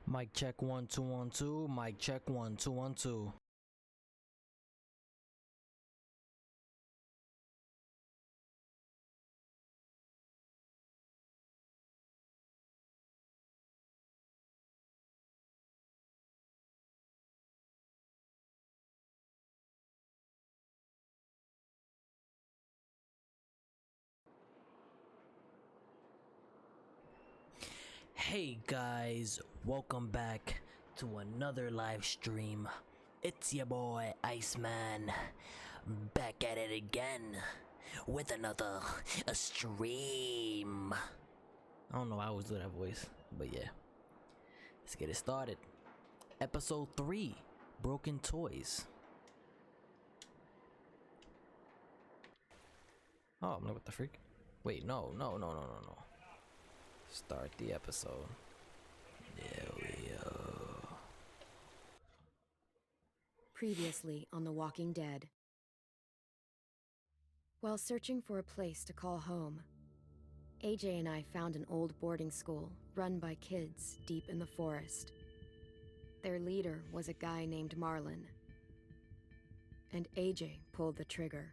Mic check 1 2 1 2. Mic check 1 2 1 2. Hey guys, welcome back to another live stream. It's your boy Iceman, back at it again with another stream. I don't know why I always do that voice, but yeah. Let's get it started. Episode 3, Broken Toys. Oh, I'm like, what the freak? Wait, no. Start the episode. There we go. Previously on The Walking Dead. While searching for a place to call home, AJ and I found an old boarding school run by kids deep in the forest. Their leader was a guy named Marlon, and AJ pulled the trigger.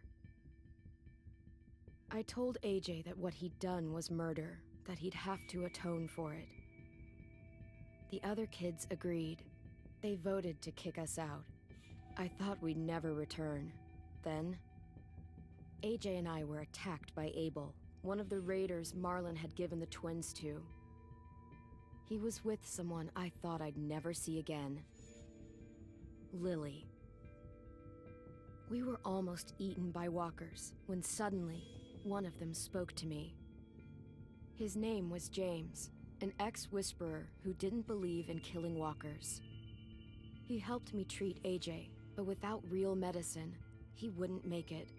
I told AJ that what he'd done was murder, that he'd have to atone for it. The other kids agreed. They voted to kick us out. I thought we'd never return. Then, AJ and I were attacked by Abel, one of the raiders Marlon had given the twins to. He was with someone I thought I'd never see again. Lily. We were almost eaten by walkers when suddenly one of them spoke to me. His name was James, an ex-whisperer who didn't believe in killing walkers. He helped me treat AJ, but without real medicine, he wouldn't make it.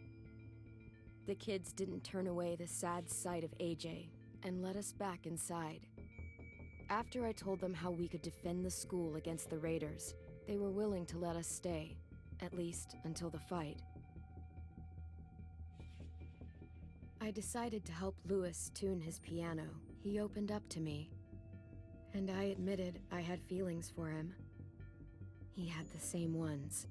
The kids didn't turn away the sad sight of AJ and let us back inside. After I told them how we could defend the school against the raiders, they were willing to let us stay, at least until the fight. I decided to help Louis tune his piano. He opened up to me, and I admitted I had feelings for him. He had the same ones.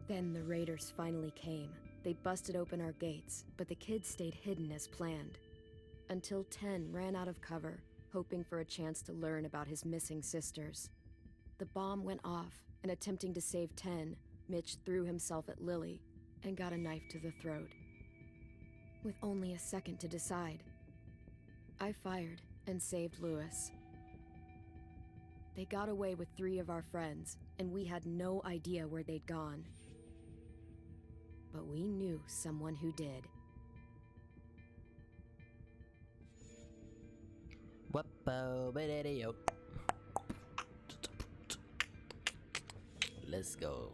Then the raiders finally came. They busted open our gates, but the kids stayed hidden as planned. Until 10 ran out of cover, hoping for a chance to learn about his missing sisters. The bomb went off, and attempting to save 10, Mitch threw himself at Lily and got a knife to the throat. With only a second to decide, I fired and saved Louis. They got away with 3 of our friends, and we had no idea where they'd gone. But we knew someone who did. Let's go.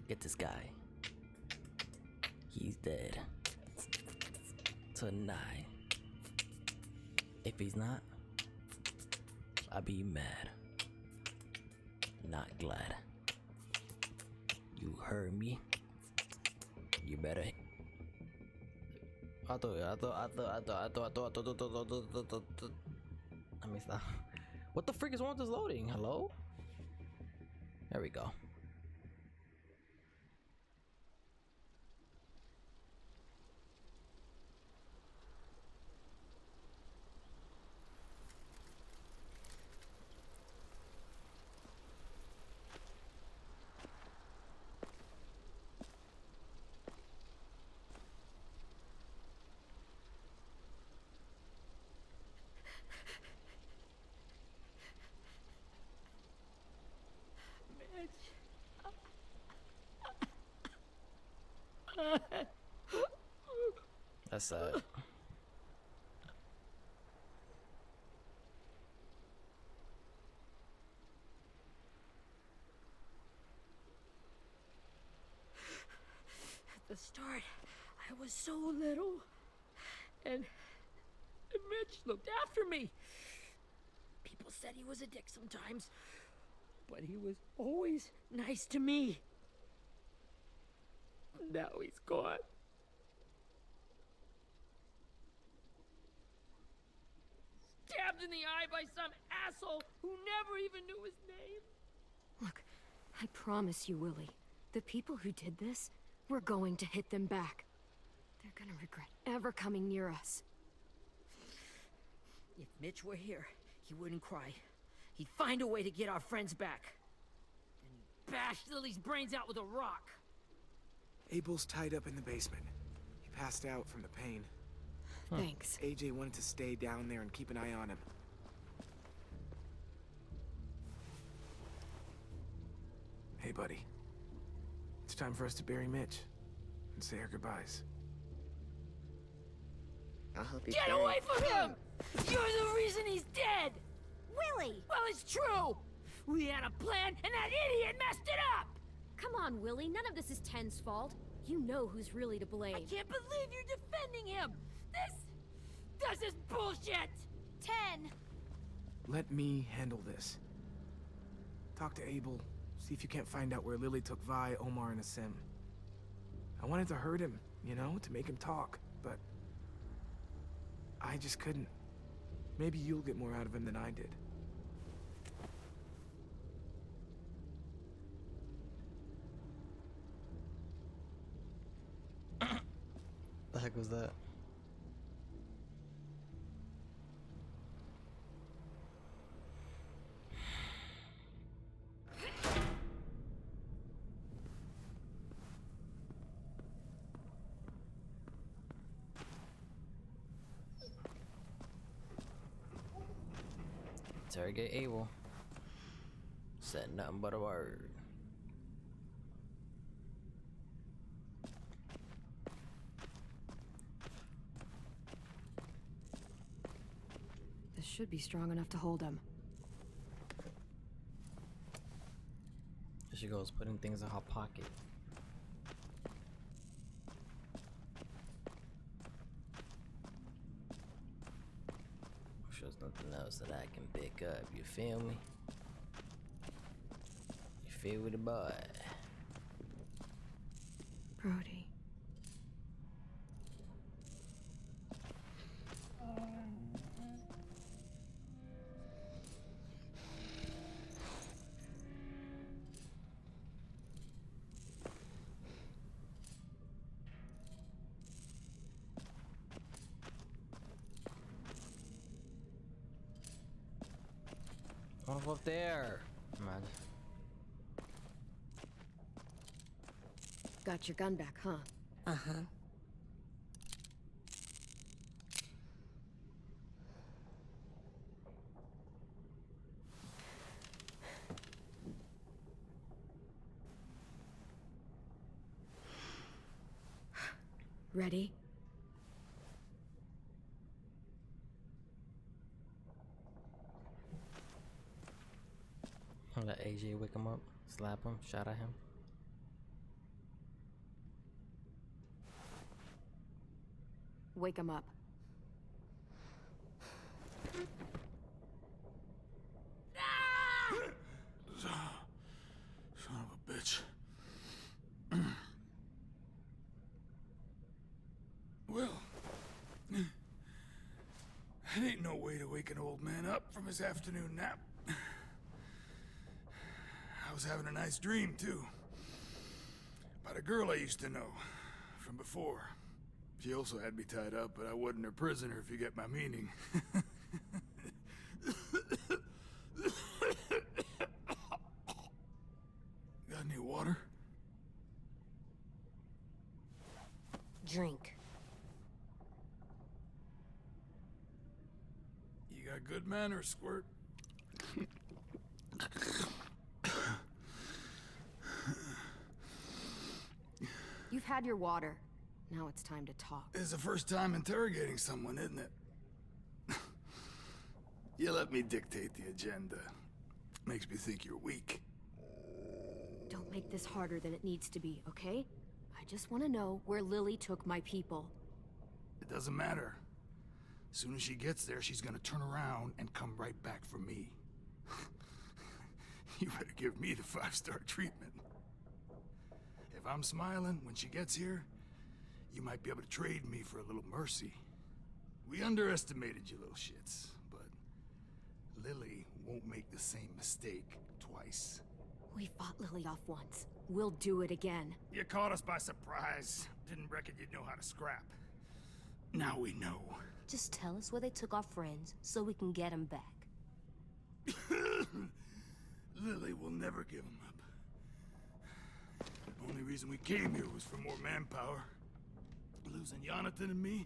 Get this guy. He's dead. Tonight. If he's not, I'll be mad. Not glad. You heard me? You better. I mean, stop. What the frick is wrong with this loading? Hello? There we go. That's sad. At the start, I was so little, and Mitch looked after me. People said he was a dick sometimes, but he was always nice to me. Now he's gone. Stab in the eye by some asshole who never even knew his name. Look, I promise you, Willie, the people who did this, we're going to hit them back. They're gonna regret ever coming near us. If Mitch were here, he wouldn't cry. He'd find a way to get our friends back. Then he'd bash Lily's brains out with a rock. Abel's tied up in the basement. He passed out from the pain. Thanks. AJ wanted to stay down there and keep an eye on him. Hey, buddy. It's time for us to bury Mitch and say our goodbyes. I'll help you Get carry. away from him! You're the reason he's dead! Willie! Well, it's true! We had a plan, and that idiot messed it up! Come on, Willie, none of this is Ten's fault. You know who's really to blame. I can't believe you're defending him! This is bullshit! 10! Let me handle this. Talk to Abel. See if you can't find out where Lily took Vi, Omar, and Asim. I wanted to hurt him, you know, to make him talk, but I just couldn't. Maybe you'll get more out of him than I did. The heck was that? Interrogate Abel. Said nothing but a word. This should be strong enough to hold him. There she goes, putting things in her pocket. I'm sure there's nothing else that I can pick up, you feel me? You feel me, boy? Brody. I wanna go up there. Man. Got your gun back, huh? Uh-huh. Ready? I'll let AJ wake him up, slap him, shout at him. Wake him up. Son of a bitch. Well, it ain't no way to wake an old man up from his afternoon nap. I was having a nice dream, too. About a girl I used to know from before. She also had me tied up, but I wasn't her prisoner, if you get my meaning. Got any water? Drink. You got good manners, Squirt. You've had your water. Now it's time to talk. It's the first time interrogating someone, isn't it? You let me dictate the agenda. Makes me think you're weak. Don't make this harder than it needs to be, okay? I just want to know where Lily took my people. It doesn't matter. As soon as she gets there, she's gonna turn around and come right back for me. You better give me the 5-star treatment. If I'm smiling when she gets here, you might be able to trade me for a little mercy. We underestimated you little shits, but Lily won't make the same mistake twice. We fought Lily off once. We'll do it again. You caught us by surprise. Didn't reckon you'd know how to scrap. Now we know. Just tell us where they took our friends so we can get them back. Lily will never give them up. Only reason we came here was for more manpower. Losing Jonathan and me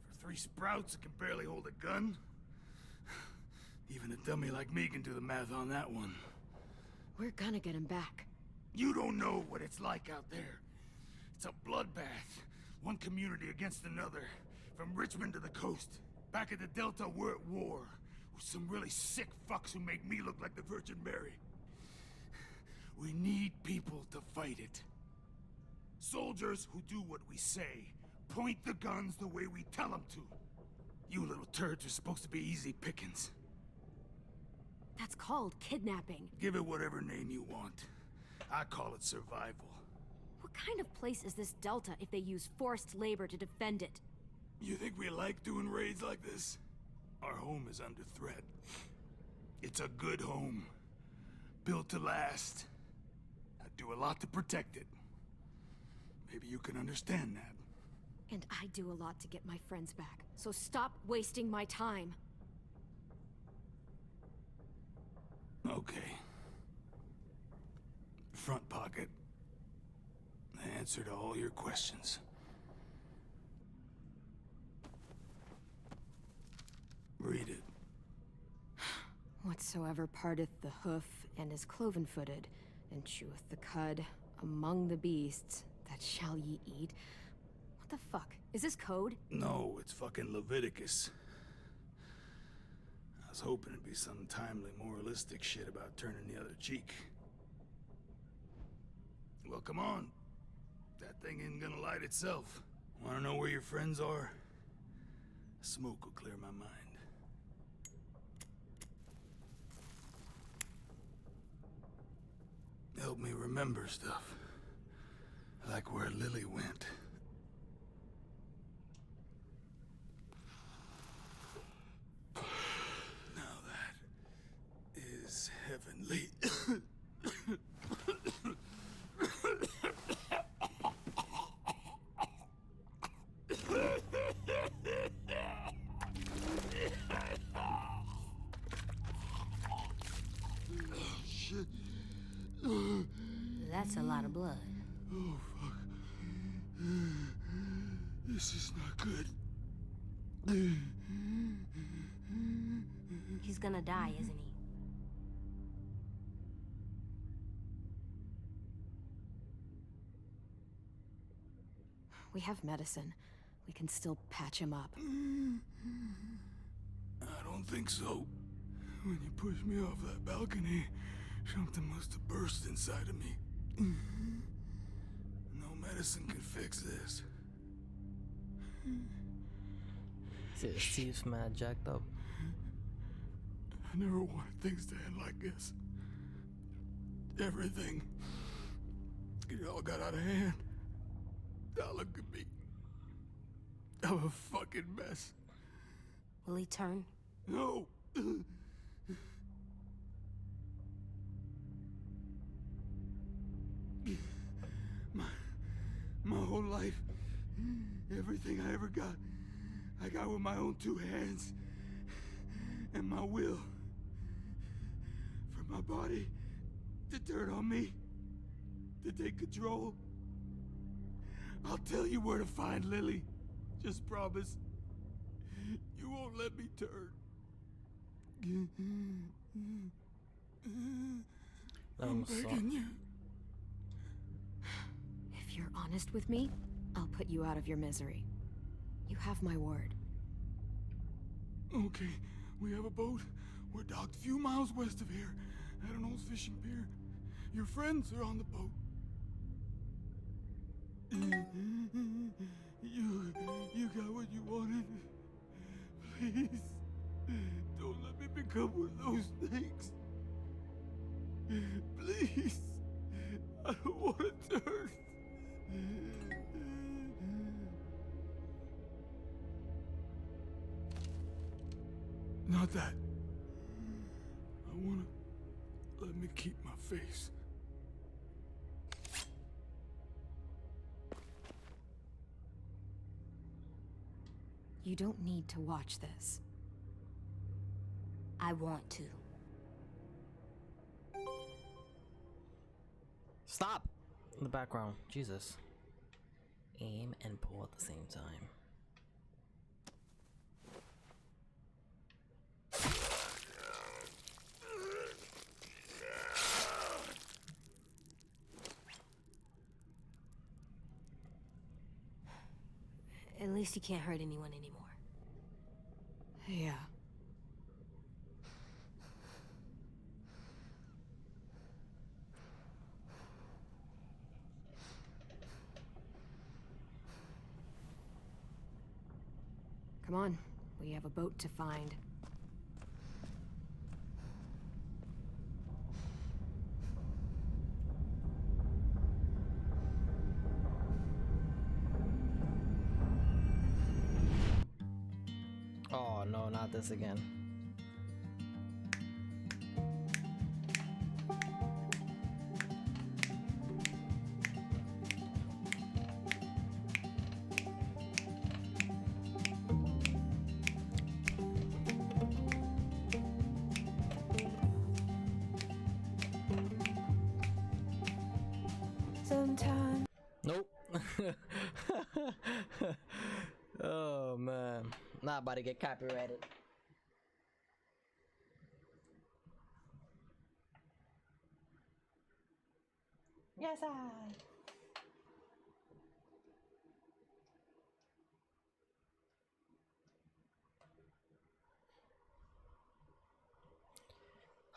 for 3 sprouts that can barely hold a gun. Even a dummy like me can do the math on that one. We're gonna get him back. You don't know what it's like out there. It's a bloodbath. One community against another. From Richmond to the coast. Back at the Delta, we're at war. With some really sick fucks who make me look like the Virgin Mary. We need people to fight it. Soldiers who do what we say. Point the guns the way we tell them to. You little turds are supposed to be easy pickings. That's called kidnapping. Give it whatever name you want. I call it survival. What kind of place is this Delta if they use forced labor to defend it? You think we like doing raids like this? Our home is under threat. It's a good home. Built to last. I'd do a lot to protect it. Maybe you can understand that. And I do a lot to get my friends back. So stop wasting my time. Okay. Front pocket. The answer to all your questions. Read it. Whatsoever parteth the hoof and is cloven-footed, and cheweth the cud among the beasts, that shall ye eat. What the fuck? Is this code? No, it's fucking Leviticus. I was hoping it'd be some timely, moralistic shit about turning the other cheek. Well, come on. That thing ain't gonna light itself. Wanna know where your friends are? Smoke will clear my mind. Help me remember stuff. Like where Lily went. Now that is heavenly. Shit. That's a lot of blood. Oh, fuck. This is not good. He's gonna die, isn't he? We have medicine. We can still patch him up. I don't think so. When you pushed me off that balcony, something must have burst inside of me. No medicine can fix this. Steve's mad jacked up. I never wanted things to end like this. Everything. It all got out of hand. Now look at me. I'm a fucking mess. Will he turn? No. My whole life, everything I ever got, I got with my own 2 hands and my will. For my body to turn on me, to take control. I'll tell you where to find Lily. Just promise. You won't let me turn. I'm begging you. If you're honest with me, I'll put you out of your misery. You have my word. Okay, we have a boat. We're docked a few miles west of here, at an old fishing pier. Your friends are on the boat. You got what you wanted. Please, don't let me become one of those things. Please, I don't want to turn. Not that. can't keep my face. You don't need to watch this. I want to. Stop! In the background. Jesus. Aim and pull at the same time. At least you can't hurt anyone anymore. Yeah. Come on, we have a boat to find. Oh no, not this again. Sometime. Nope. Oh man. Not about to get copyrighted. Yes, I.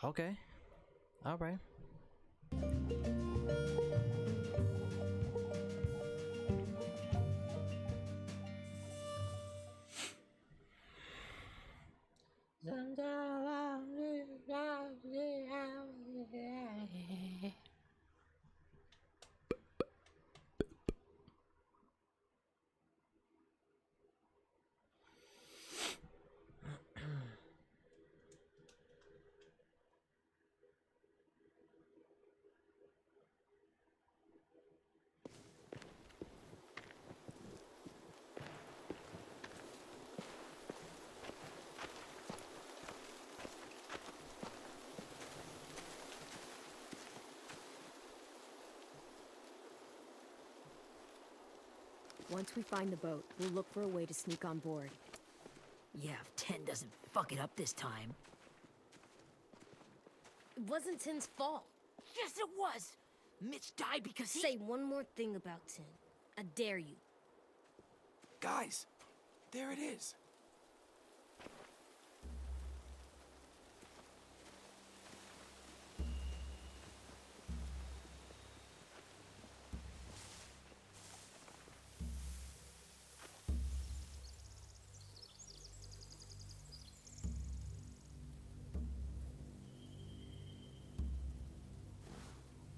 Okay. All right. Once we find the boat, we'll look for a way to sneak on board. Yeah, if 10 doesn't fuck it up this time. It wasn't Tin's fault. Yes, it was! Mitch died because he— Say one more thing about Tin. I dare you. Guys, there it is.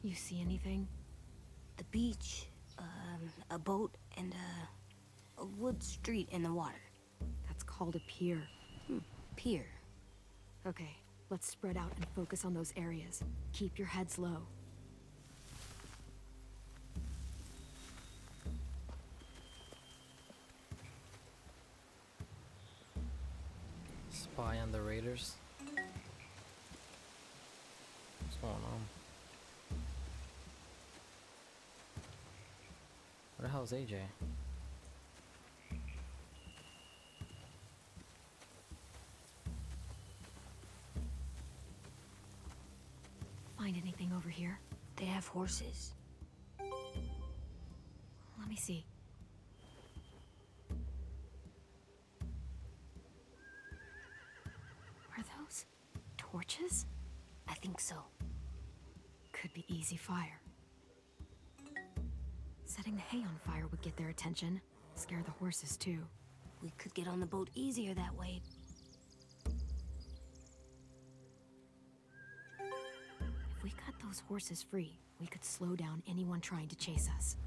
You see anything? The beach, a boat, and a wood street in the water. That's called a pier. Pier. Okay, let's spread out and focus on those areas. Keep your heads low. Spy on the raiders. What's going on? Where the hell is AJ? Find anything over here? They have horses. Let me see. Are those torches? I think so. Could be easy fire. Setting the hay on fire would get their attention. Scare the horses too. We could get on the boat easier that way. If we cut those horses free, we could slow down anyone trying to chase us.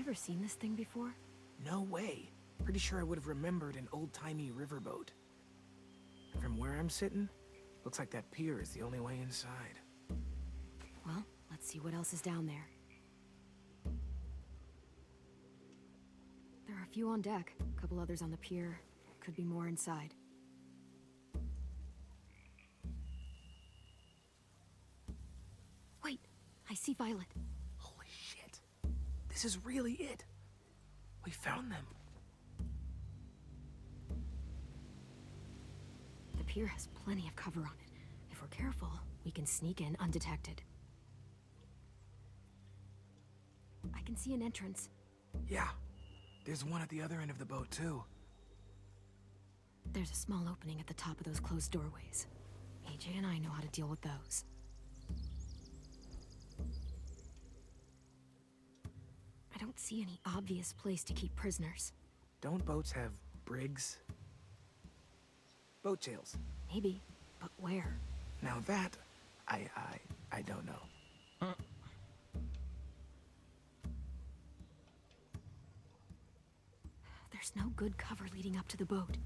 ever seen this thing before? No way. Pretty sure I would have remembered an old-timey riverboat. From where I'm sitting, looks like that pier is the only way inside. Well, let's see what else is down there. There are a few on deck, a couple others on the pier. Could be more inside. Wait, I see Violet. Holy shit. This is really it. We found them. The pier has plenty of cover on it. If we're careful, we can sneak in undetected. I can see an entrance. Yeah. There's one at the other end of the boat, too. There's a small opening at the top of those closed doorways. AJ and I know how to deal with those. I don't see any obvious place to keep prisoners. Don't boats have brigs? Boat jails. Maybe, but where? Now that, I don't know. There's no good cover leading up to the boat.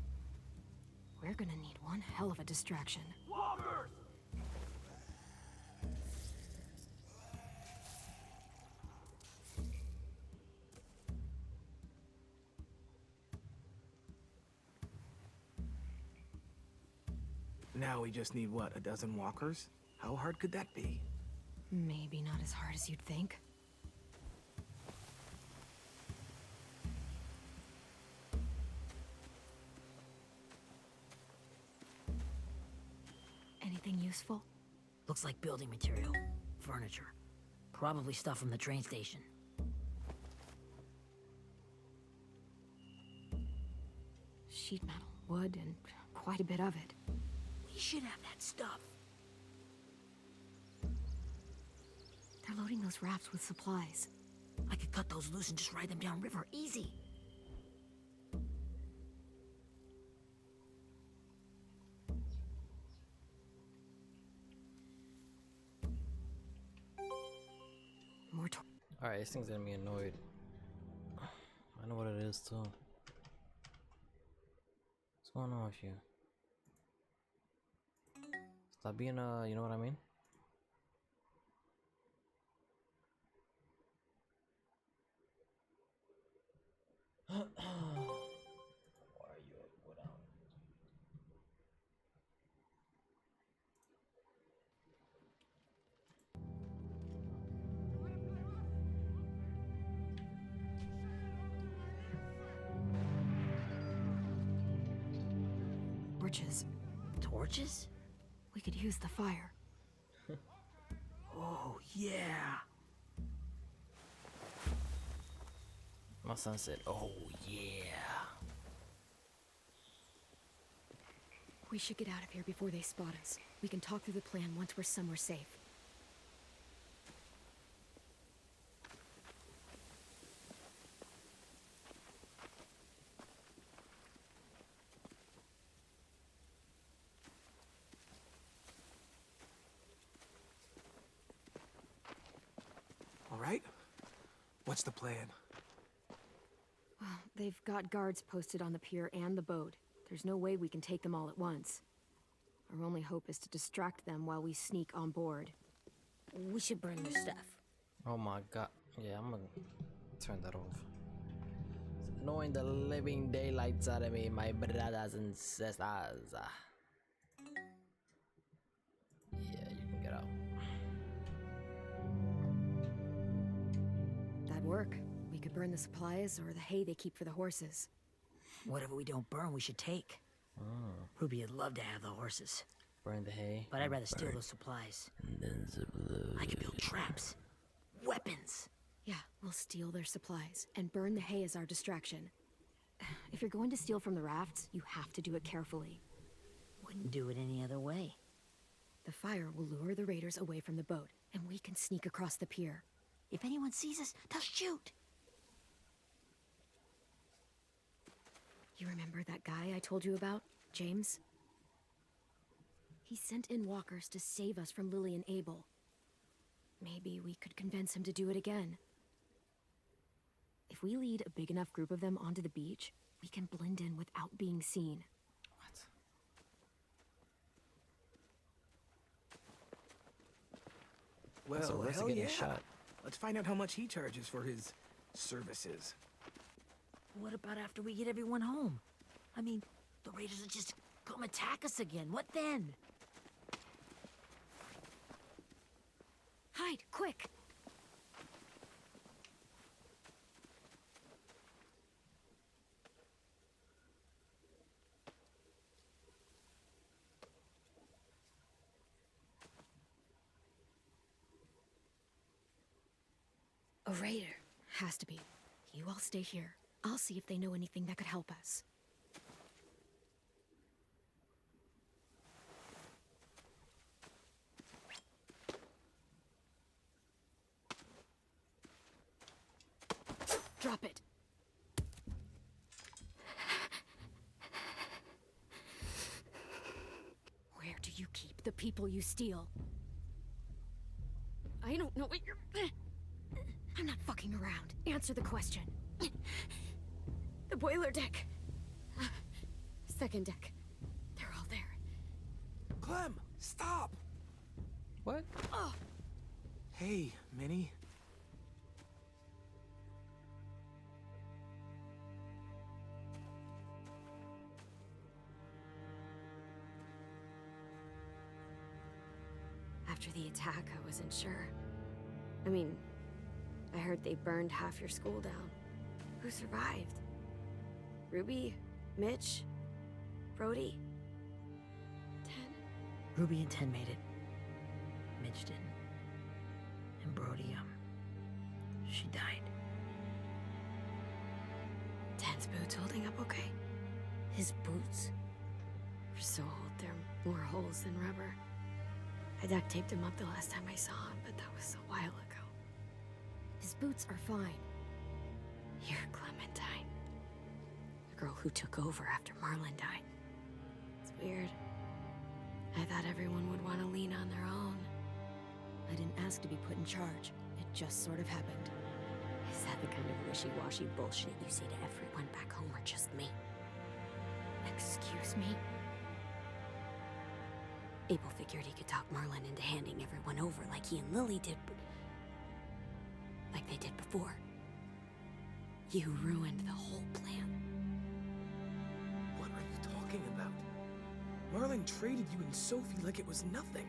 We're gonna need one hell of a distraction. Walkers! Now we just need, what, a dozen walkers? How hard could that be? Maybe not as hard as you'd think. Anything useful? Looks like building material. Furniture. Probably stuff from the train station. Sheet metal, wood, and quite a bit of it. We should have that stuff. They're loading those rafts with supplies. I could cut those loose and just ride them downriver. Easy. More Alright, this thing's gonna be annoyed. I know what it is too. What's going on with you? Stop being you know what I mean? Why are you without? torches. Torches? We could use the fire. Oh, yeah. My son said, oh yeah. We should get out of here before they spot us. We can talk through the plan once we're somewhere safe. All right. What's the plan? Well, they've got guards posted on the pier and the boat. There's no way we can take them all at once. Our only hope is to distract them while we sneak on board. We should burn their stuff. Oh my god. Yeah, I'm gonna turn that off. It's annoying the living daylights out of me, my brothers and sisters. Yeah, you can get out. That'd work. We could burn the supplies or the hay they keep for the horses. Whatever we don't burn, we should take. Ruby would love to have the horses. Burn the hay. But I'd rather steal those supplies. And then I could build traps. Weapons. Yeah, we'll steal their supplies and burn the hay as our distraction. If you're going to steal from the rafts, you have to do it carefully. Wouldn't do it any other way. The fire will lure the raiders away from the boat, and we can sneak across the pier. If anyone sees us, they'll shoot. You remember that guy I told you about, James? He sent in walkers to save us from Lily and Abel. Maybe we could convince him to do it again. If If we lead a big enough group of them onto the beach, we can blend in without being seen. What? Well, That's a risk hell of getting yeah. shot. Let's find out how much he charges for his services. What about after we get everyone home? I mean, the raiders will just come attack us again. What then? Hide, quick! A raider. Has to be. You all stay here. I'll see if they know anything that could help us. Drop it. Where do you keep the people you steal? I don't know what you're... I'm not fucking around. Answer the question. The boiler deck. Second deck. They're all there. Clem, stop! What? Hey, Minnie. After the attack, I wasn't sure. I mean, I heard they burned half your school down. Who survived? Ruby? Mitch? Brody? 10? Ruby and 10 made it. Mitch didn't. And Brody, she died. 10's boots holding up okay? His boots? They're so old, they're more holes than rubber. I duct taped him up the last time I saw him, but that was a while ago. His boots are fine. You're Clementine. The girl who took over after Marlon died. It's weird. I thought everyone would want to lean on their own. I didn't ask to be put in charge. It just sort of happened. Is that the kind of wishy-washy bullshit you say to everyone back home or just me? Excuse me? Abel figured he could talk Marlon into handing everyone over like he and Lily did, like they did before. You ruined the whole plan. What are you talking about? Marlon traded you and Sophie like it was nothing.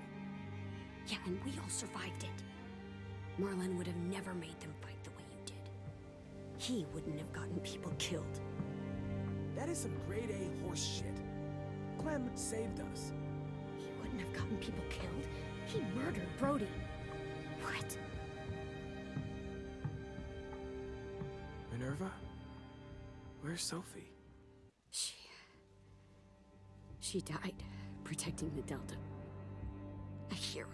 Yeah, and we all survived it. Marlon would have never made them fight the way you did. He wouldn't have gotten people killed. That is some grade A horse shit. Clem saved us. He wouldn't have gotten people killed. He murdered Brody. What? Minerva? Where's Sophie? She died protecting the Delta. A hero.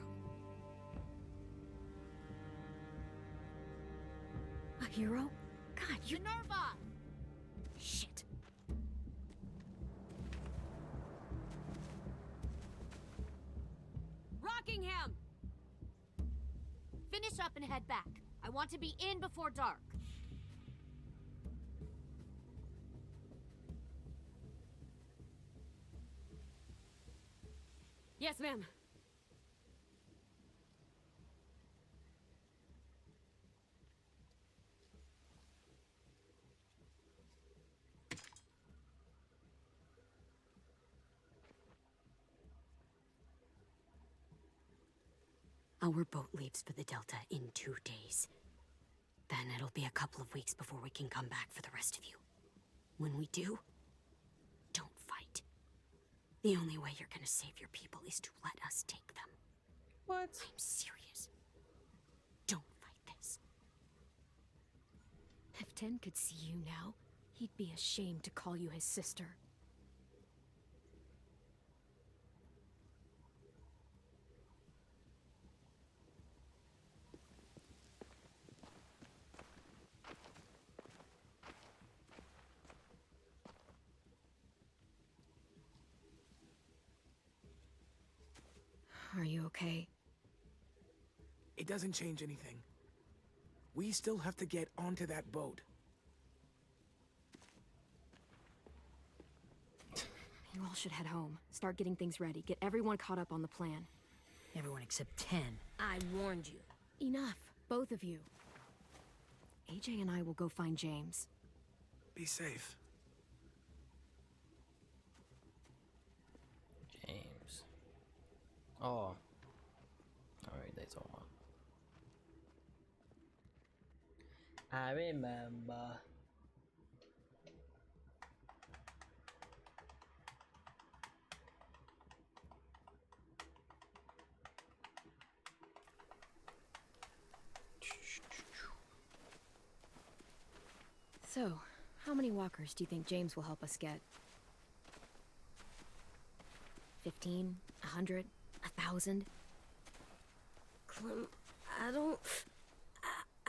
A hero? God, you... Minerva! Shit. Rockingham! Finish up and head back. I want to be in before dark. Yes, ma'am. Our boat leaves for the Delta in 2 days. Then it'll be a couple of weeks before we can come back for the rest of you. When we do, don't fight. The only way you're gonna save your people is to let us take them. What? I'm serious. Don't fight this. If 10 could see you now, he'd be ashamed to call you his sister. Are you okay? It doesn't change anything. We still have to get onto that boat. You all should head home. Start getting things ready. Get everyone caught up on the plan. Everyone except 10. I warned you. Enough, both of you. AJ and I will go find James. Be safe. James. Oh. Alright, that's all. I remember. So, how many walkers do you think James will help us get? 15? 100? 1,000? Clem, I don't...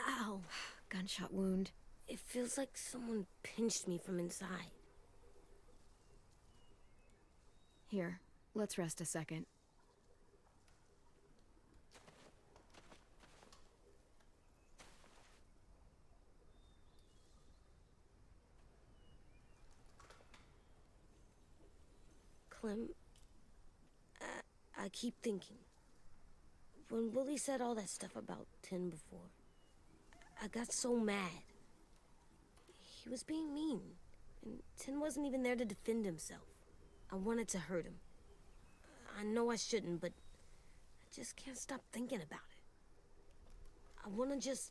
Ow. Gunshot wound. It feels like someone pinched me from inside. Here, let's rest a second. Clem, I keep thinking. When Willie said all that stuff about Tin before, I got so mad. He was being mean, and Tin wasn't even there to defend himself. I wanted to hurt him. I know I shouldn't, but I just can't stop thinking about it. I want to just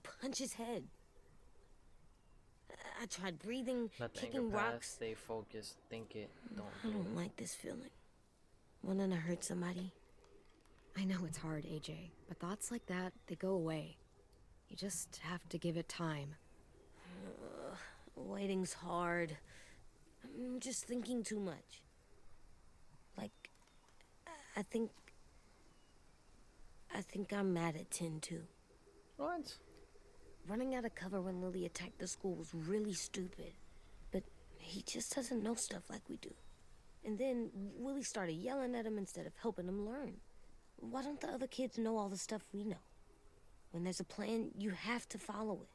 punch his head. I tried breathing, Let the kicking anger pass, rocks. stay focused, think it, don't I do don't it. like this feeling. Wanting to hurt somebody. I know it's hard, AJ, but thoughts like that, they go away. You just have to give it time. Waiting's hard. I'm just thinking too much. Like, I think I'm mad at Tin too. What? Running out of cover when Lily attacked the school was really stupid. But he just doesn't know stuff like we do. And then Willie started yelling at him instead of helping him learn. Why don't the other kids know all the stuff we know? When there's a plan, you have to follow it.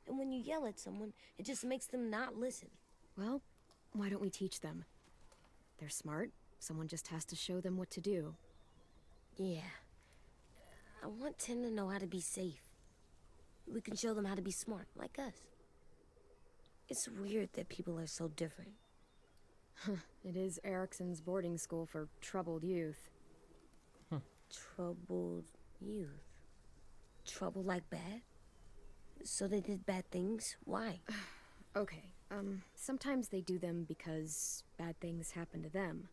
And when you yell at someone, it just makes them not listen. Well, why don't we teach them? They're smart. Someone just has to show them what to do. Yeah. I want Tin to know how to be safe. We can show them how to be smart, like us. It's weird that people are so different. It is Erickson's boarding school for troubled youth. Troubled youth. Trouble like bad? So they did bad things? Why? Okay, sometimes they do them because bad things happen to them.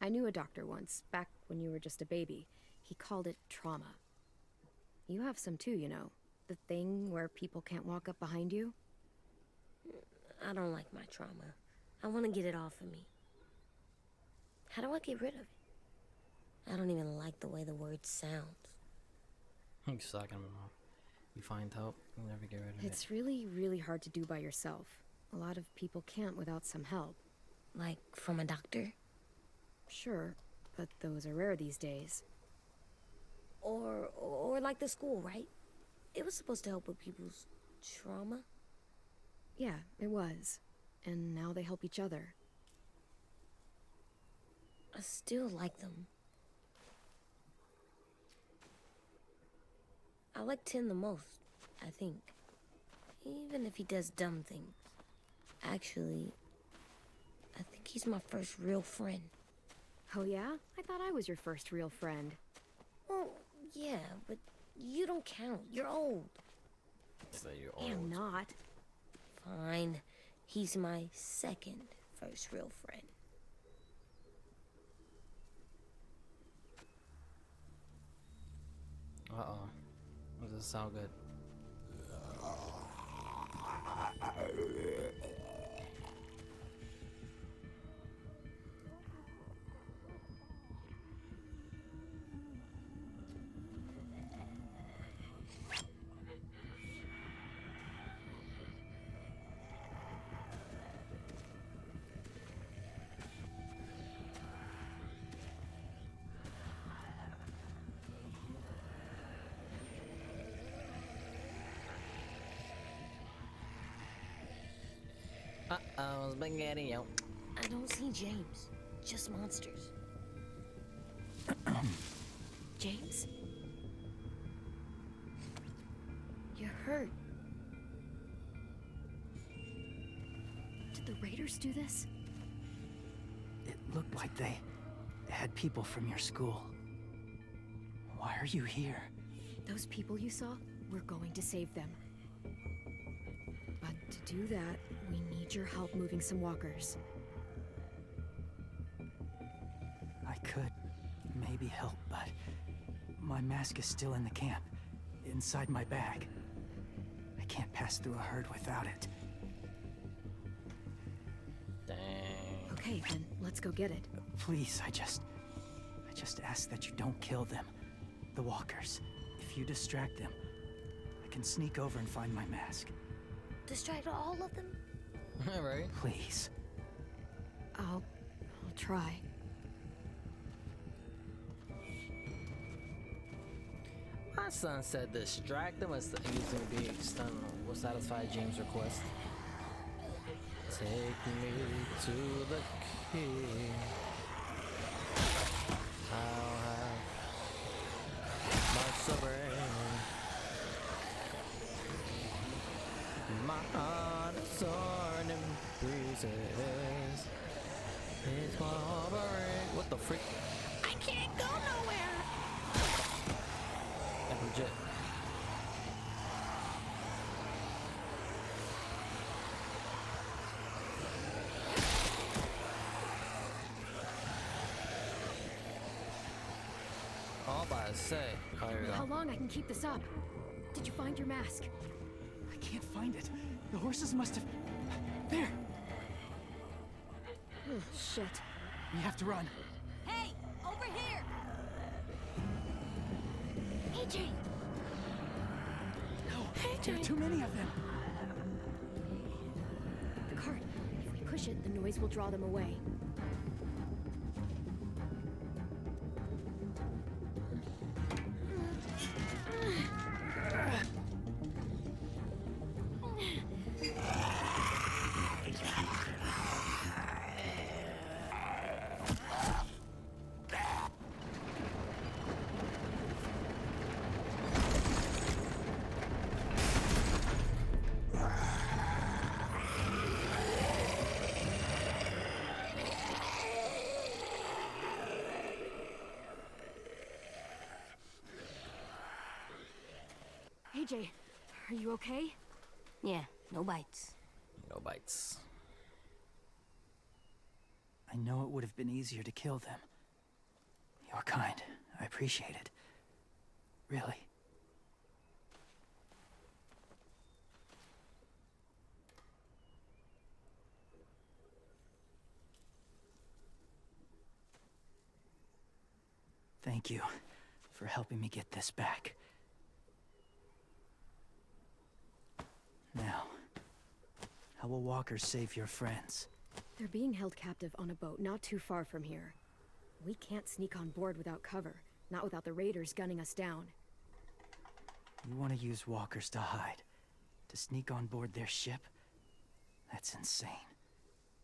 I knew a doctor once, back when you were just a baby. He called it trauma. You have some too, you know. The thing where people can't walk up behind you. I don't like my trauma. I want to get it off of me. How do I get rid of it? I don't even like the way the word sounds. You suck him, Mom. You find help, you never get rid of it. It's really, really hard to do by yourself. A lot of people can't without some help. Like, from a doctor? Sure, but those are rare these days. Or like the school, right? It was supposed to help with people's trauma. Yeah, it was. And now they help each other. I still like them. I like Tin the most, I think. Even if he does dumb things. Actually, I think he's my first real friend. Oh yeah? I thought I was your first real friend. Well, yeah, but you don't count. You're old. So you're I am old. not. Fine. He's my second first real friend. Uh-oh. That doesn't sound good. Uh-oh, spaghetti, yo. I don't see James, just monsters. James? You're hurt. Did the raiders do this? It looked like they had people from your school. Why are you here? Those people you saw, we're going to save them. But to do that, we need your help moving some walkers. I could maybe help, but my mask is still in the camp, inside my bag. I can't pass through a herd without it. Dang. Okay, then let's go get it. Please, I just ask that you don't kill them. The walkers. If you distract them, I can sneak over and find my mask. Distract all of them? Alright. Please. I'll try. My son said distract them as using big stun will satisfy James' request. Take me to the king. I'll have my sovereign. My heart is torn in pieces. It's hovering. What the freak? I can't go nowhere. That's legit. All by say. Oh, here we How go. long I can keep this up? Did you find your mask? I can't find it. The horses must have... There! Oh, shit. We have to run. Hey, over here! AJ! No, there are too many of them. The cart. If we push it, the noise will draw them away. AJ, are you okay? Yeah, no bites. No bites. I know it would have been easier to kill them. You're kind. I appreciate it. Really. Thank you for helping me get this back. Now, how will walkers save your friends? They're being held captive on a boat not too far from here. We can't sneak on board without cover, not without the raiders gunning us down. You want to use walkers to hide? To sneak on board their ship? That's insane.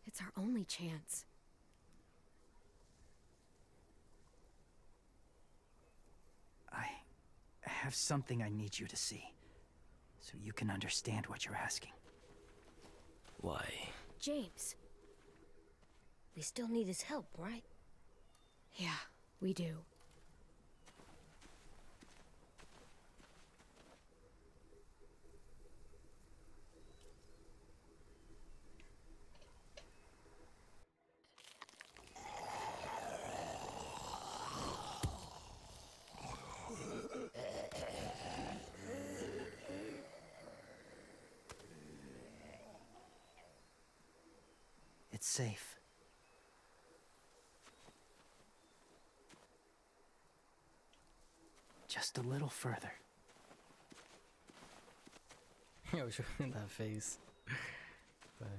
It's our only chance. I have something I need you to see, so you can understand what you're asking. Why? James. We still need his help, right? Yeah, we do. It's safe. Just a little further. Yo, showing that face. Like,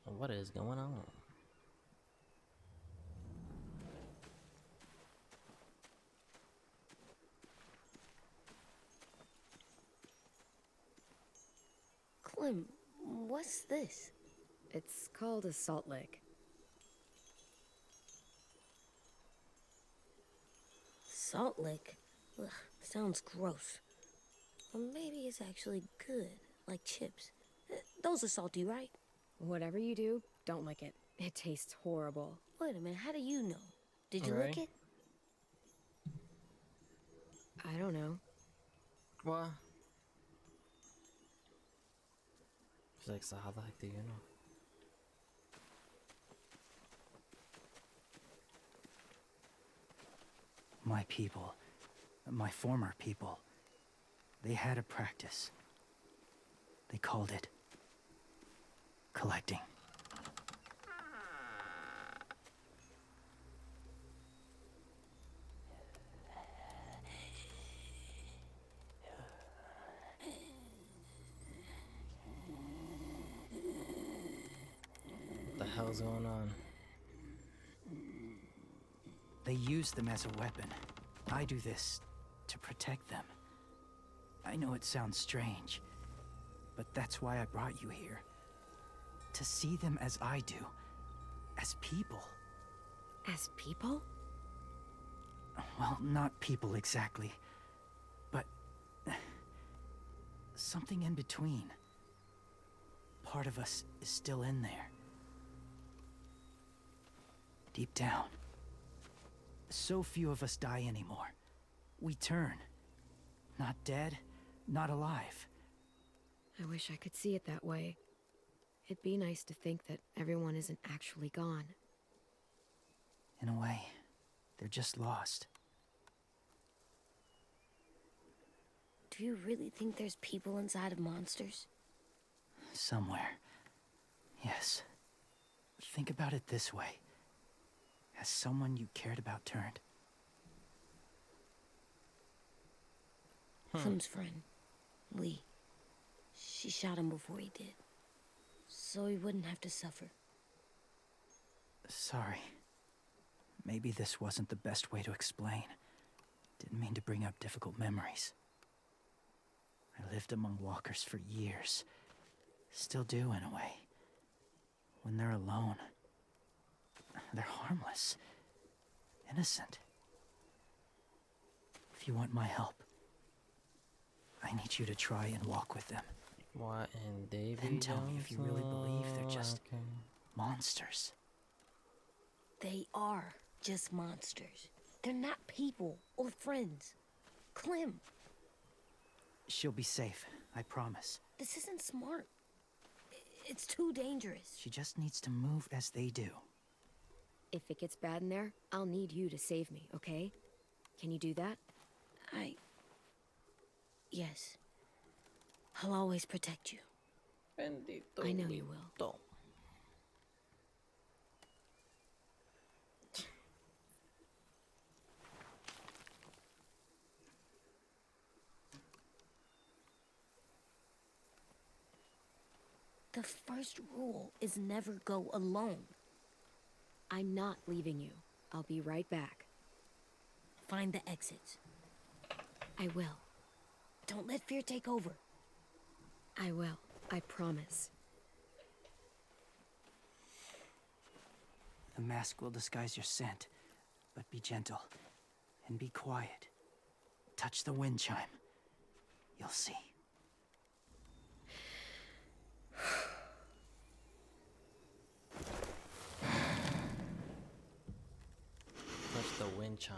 what is going on? Clem, what's this? It's called a salt lick. Salt lick? Ugh, sounds gross. Or maybe it's actually good, like chips. Those are salty, right? Whatever you do, don't lick it. It tastes horrible. Wait a minute, how do you know? Did you Alright. lick it? I don't know. What? She's like, so how the heck do you know? My people, my former people, they had a practice. They called it collecting. What the hell's going on? They use them as a weapon. I do this to protect them. I know it sounds strange, but that's why I brought you here. To see them as I do, as people. As people? Well, not people exactly, but something in between. Part of us is still in there. Deep down. So few of us die anymore. We turn. Not dead, not alive. I wish I could see it that way. It'd be nice to think that everyone isn't actually gone. In a way, they're just lost. Do you really think there's people inside of monsters? Somewhere. Yes. Think about it this way. Has someone you cared about turned? Clem's friend, Lee. She shot him before he did. So he wouldn't have to suffer. Sorry. Maybe this wasn't the best way to explain. Didn't mean to bring up difficult memories. I lived among walkers for years. Still do, in a way. When they're alone, they're harmless. Innocent. If you want my help, I need you to try and walk with them. What in Davy Then tell me if you really believe they're just Okay. monsters. They are just monsters. They're not people or friends. Clem, She'll be safe, I promise. this isn't smart. It's too dangerous. She just needs to move as they do. If it gets bad in there, I'll need you to save me, okay? Can you do that? Yes. I'll always protect you. Bendito I know you will. Lito. The first rule is never go alone. I'm not leaving you. I'll be right back. Find the exits. I will. Don't let fear take over. I will. I promise. The mask will disguise your scent, but be gentle and be quiet. Touch the wind chime. You'll see. Touch the wind chimes.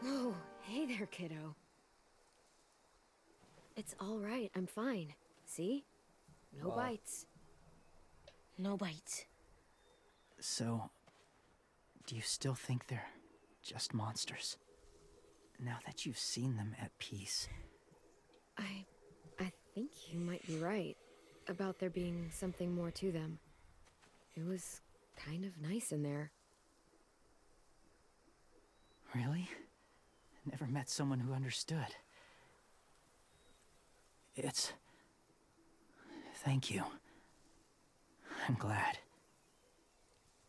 Whoa, hey there, kiddo. It's all right, I'm fine. See? No bites. No bites. So, do you still think they're just monsters? Now that you've seen them at peace. I think you might be right about there being something more to them. It was kind of nice in there. Really? Never met someone who understood. Thank you. I'm glad.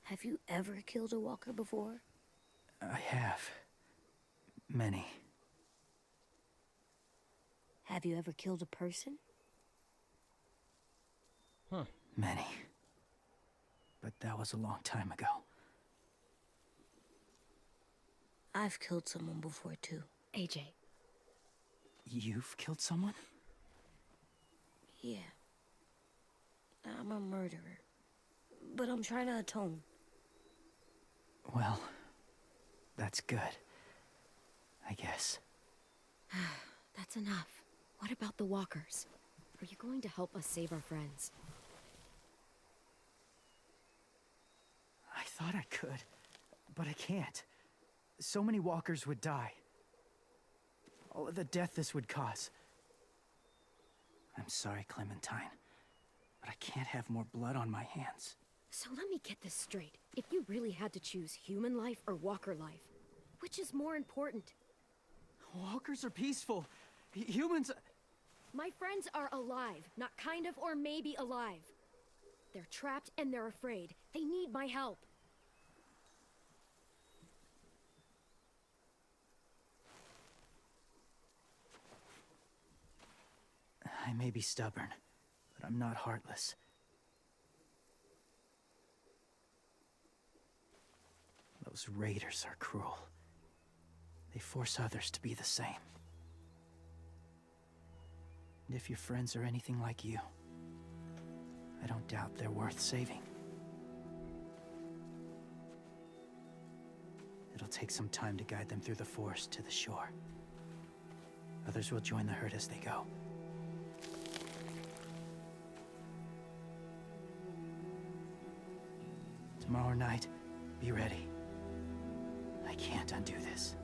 Have you ever killed a walker before? I have. Many. Have you ever killed a person? Many. But that was a long time ago. I've killed someone before, too. AJ. You've killed someone? Yeah. I'm a murderer. But I'm trying to atone. Well, that's good. I guess. That's enough. What about the walkers? Are you going to help us save our friends? I thought I could, but I can't. So many walkers would die. All of the death this would cause. I'm sorry, Clementine, but I can't have more blood on my hands. So let me get this straight. If you really had to choose human life or walker life, which is more important? Walkers are peaceful. Humans... My friends are alive, not kind of or maybe alive. They're trapped and they're afraid. They need my help. I may be stubborn, but I'm not heartless. Those raiders are cruel. They force others to be the same. And if your friends are anything like you, I don't doubt they're worth saving. It'll take some time to guide them through the forest to the shore. Others will join the herd as they go. Tomorrow night, be ready. I can't undo this.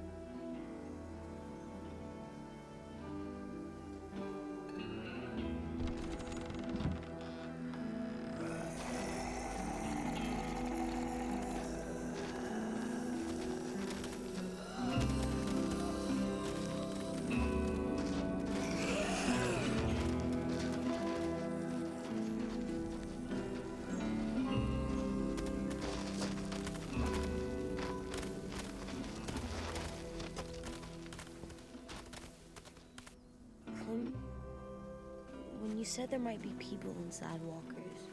When you said there might be people inside walkers,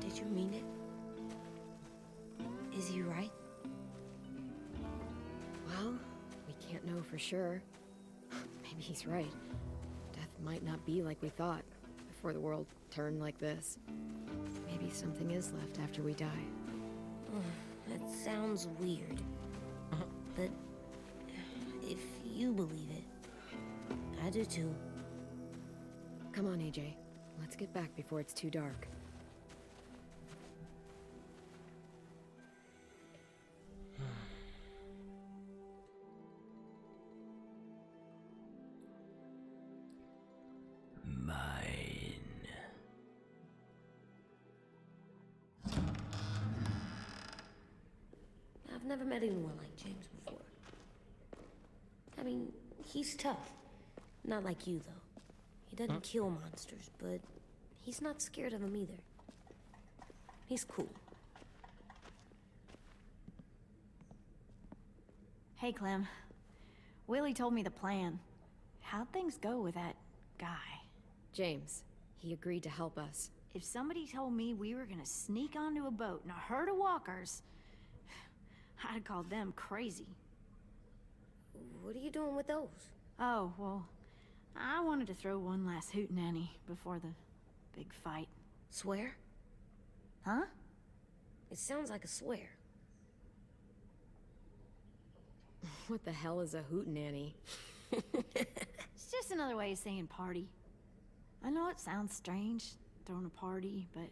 did you mean it? Is he right? Well, we can't know for sure. Maybe he's right. Death might not be like we thought before the world turned like this. Maybe something is left after we die. That sounds weird. But if you believe it, I do too. Come on, AJ. Let's get back before it's too dark. I've never met anyone like James before. I mean, he's tough. Not like you, though. He doesn't kill monsters, but he's not scared of them either. He's cool. Hey, Clem. Willie told me the plan. How'd things go with that guy? James, he agreed to help us. If somebody told me we were gonna sneak onto a boat in a herd of walkers, I'd have called them crazy. What are you doing with those? Oh, well, I wanted to throw one last hootenanny before the big fight. Swear? Huh? It sounds like a swear. What the hell is a hootenanny? It's just another way of saying party. I know it sounds strange, throwing a party, but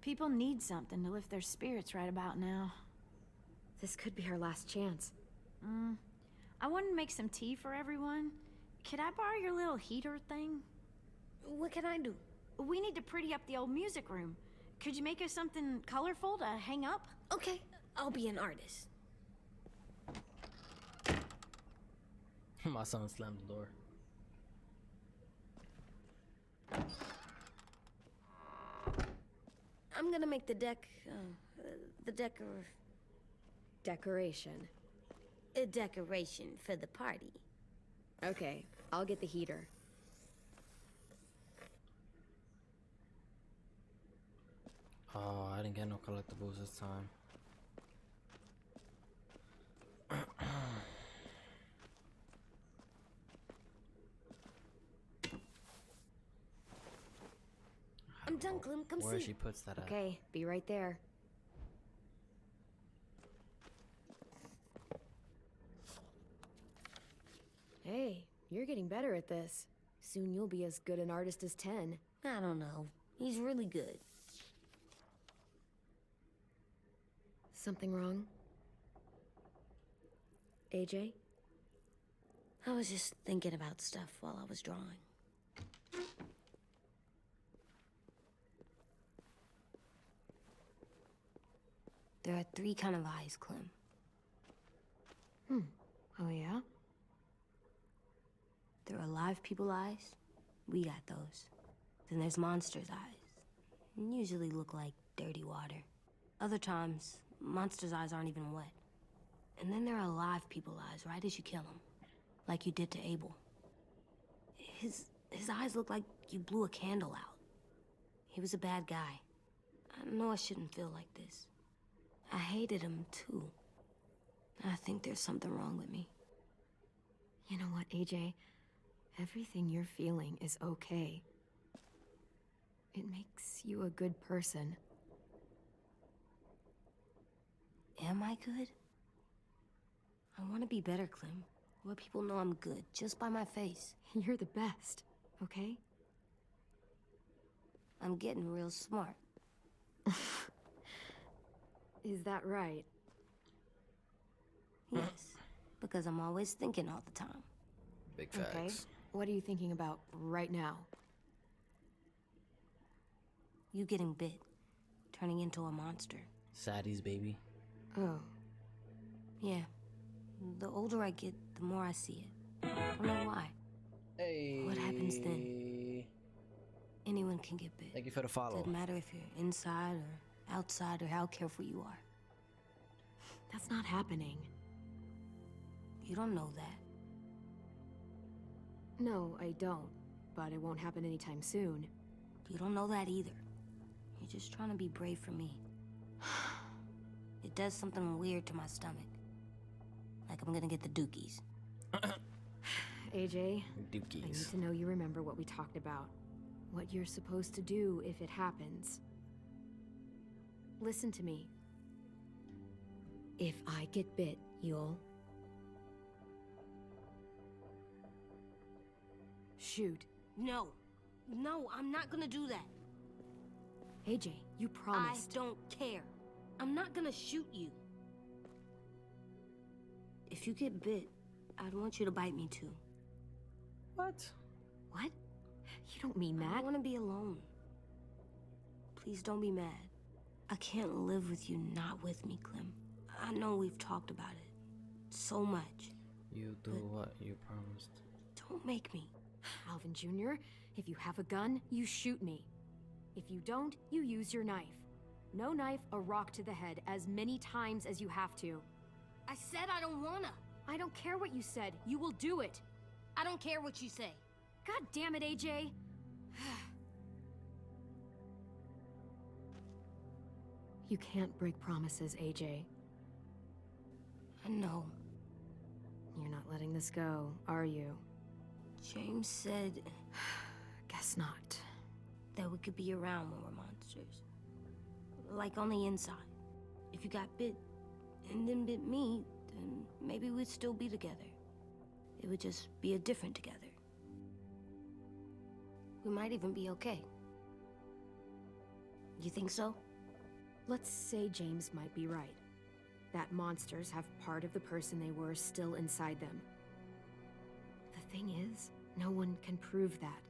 people need something to lift their spirits right about now. This could be our last chance. I wanted to make some tea for everyone. Could I borrow your little heater thing? What can I do? We need to pretty up the old music room. Could you make us something colorful to hang up? Okay, I'll be an artist. My son slammed the door. I'm gonna make the Decoration. a decoration for the party. Okay, I'll get the heater. Oh, I didn't get no collectibles this time. I'm done, Clem. Come Where see. she puts that at. Okay, be right there. Hey, you're getting better at this. Soon you'll be as good an artist as 10. I don't know. He's really good. Something wrong? AJ? I was just thinking about stuff while I was drawing. There are 3 kind of eyes, Clem. Oh yeah? There are live people eyes. We got those. Then there's monsters' eyes. Usually look like dirty water. Other times, monsters' eyes aren't even wet. And then there are live people eyes, right as you kill them. Like you did to Abel. His eyes look like you blew a candle out. He was a bad guy. I know I shouldn't feel like this. I hated him, too. I think there's something wrong with me. You know what, AJ? Everything you're feeling is okay. It makes you a good person. Am I good? I want to be better, Clem. Let people know I'm good, just by my face. You're the best, okay? I'm getting real smart. Is that right? Yes, because I'm always thinking all the time. Big facts. Okay. What are you thinking about right now? You getting bit, turning into a monster. Saddies, baby. Oh, Yeah. The older I get, the more I see it. I don't know why. Hey. What happens then? Anyone can get bit. Thank you for the follow. Doesn't matter if you're inside or outside or how careful you are. that's not happening. You don't know that. No, I don't. But it won't happen anytime soon. You don't know that either. You're just trying to be brave for me. It does something weird to my stomach. Like I'm gonna get the dookies. AJ, I need Dookies. to know you remember what we talked about. What you're supposed to do if it happens. Listen to me. If I get bit, you'll... shoot. No. No, I'm not gonna do that. AJ, you promised. I don't care. I'm not gonna shoot you. If you get bit, I'd want you to bite me too. What? What? You don't mean I that. don't want to be alone. Please don't be mad. I can't live with you not with me, Clem. I know we've talked about it so much. You do what you promised. Don't make me. Alvin Jr., if you have a gun, you shoot me. If you don't, you use your knife. No knife, a rock to the head as many times as you have to. I said I don't wanna. I don't care what you said. You will do it. I don't care what you say. God damn it, AJ. You can't break promises, AJ. I know. You're not letting this go, are you? James said Guess not. that we could be around when we're monsters. Like on the inside. If you got bit and then bit me, then maybe we'd still be together. It would just be a different together. We might even be okay. You think so? Let's say James might be right. That monsters have part of the person they were still inside them. The thing is, no one can prove that.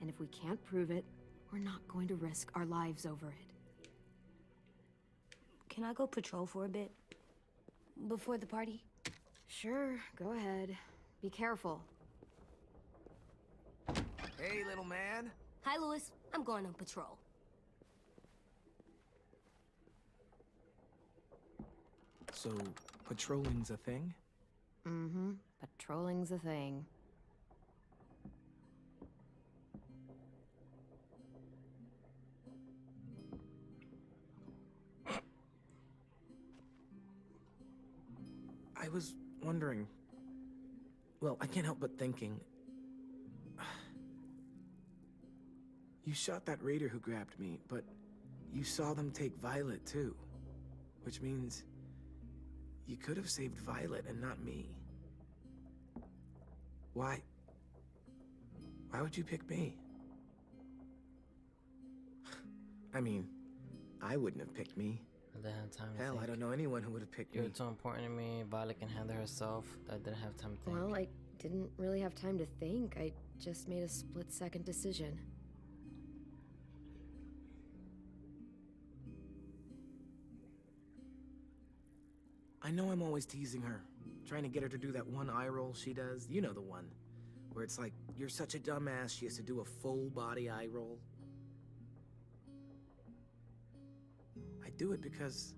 And if we can't prove it, we're not going to risk our lives over it. Can I go patrol for a bit? Before the party? Sure, go ahead. Be careful. Hey, little man. Hi, Louis. I'm going on patrol. So, patrolling's a thing? Mm-hmm. Patrolling's a thing. I was wondering... Well, I can't help but thinking... You shot that raider who grabbed me, but you saw them take Violet too. Which means... you could have saved Violet and not me. Why? Why would you pick me? I mean, I wouldn't have picked me. I didn't have time to Hell, think. I don't know anyone who would have picked You're me. too important to me. Violet can handle herself. I didn't have time to think. Well, I didn't really have time to think. I just made a split-second decision. I know I'm always teasing her, trying to get her to do that one eye roll she does. You know the one. Where it's like, you're such a dumbass, she has to do a full body eye roll. I do it because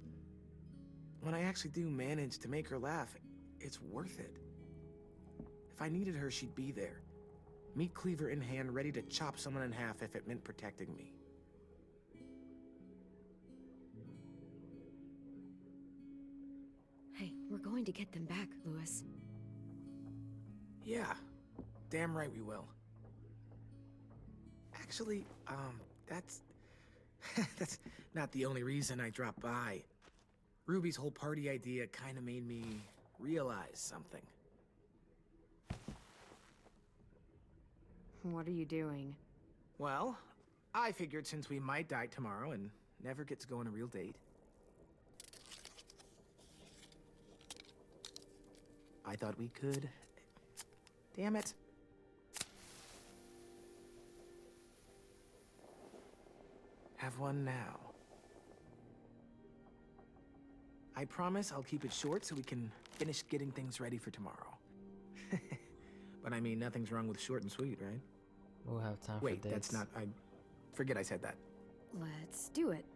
when I actually do manage to make her laugh, it's worth it. If I needed her, she'd be there. Meat cleaver in hand, ready to chop someone in half if it meant protecting me. Hey, we're going to get them back, Louis. Yeah, damn right we will. Actually, that's... that's not the only reason I dropped by. Ruby's whole party idea kind of made me realize something. What are you doing? Well, I figured since we might die tomorrow and never get to go on a real date, I thought we could... Damn it. Have one now. I promise I'll keep it short so we can finish getting things ready for tomorrow. But I mean, nothing's wrong with short and sweet, right? We'll have time for Wait, dates. that's not... I forget I said that. Let's do it.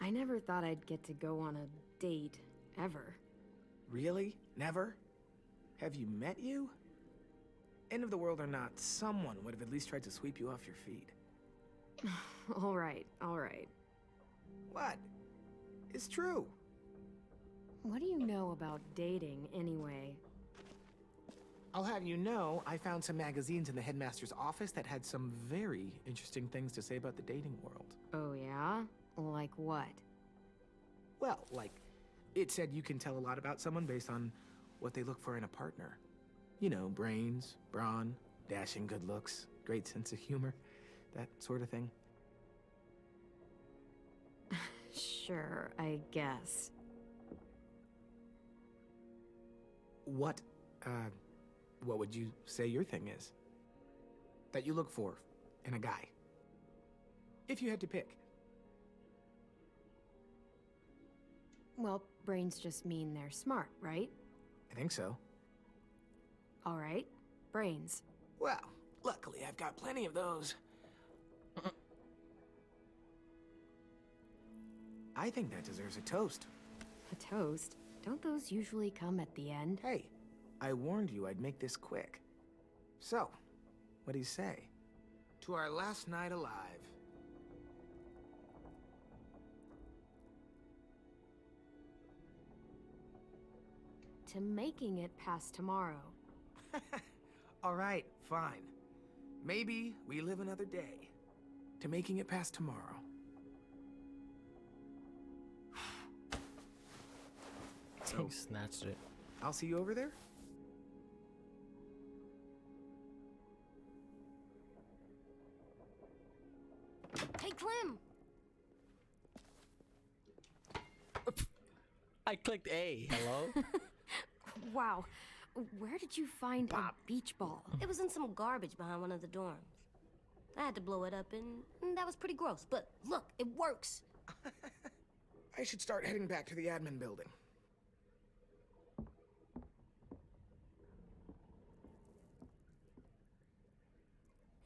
I never thought I'd get to go on a date, ever. Really? Never? Have you met you? End of the world or not, someone would have at least tried to sweep you off your feet. All right, all right. What? It's true. What do you know about dating, anyway? I'll have you know, I found some magazines in the headmaster's office that had some very interesting things to say about the dating world. Oh, yeah? Like what? Well, like, it said you can tell a lot about someone based on what they look for in a partner. You know, brains, brawn, dashing good looks, great sense of humor, that sort of thing. Sure, I guess. What would you say your thing is? That you look for in a guy? If you had to pick. Well, brains just mean they're smart, right? I think so. All right, brains. Well, luckily I've got plenty of those. I think that deserves a toast. A toast? Don't those usually come at the end? Hey, I warned you I'd make this quick. So, what do you say? To our last night alive. To making it past tomorrow. All right, fine. Maybe we live another day. To making it past tomorrow. He snatched it. I'll see you over there? Hey, Clem! I clicked A. Hello? Wow, where did you find a beach ball? It was in some garbage behind one of the dorms. I had to blow it up, and that was pretty gross. But look, it works. I should start heading back to the admin building.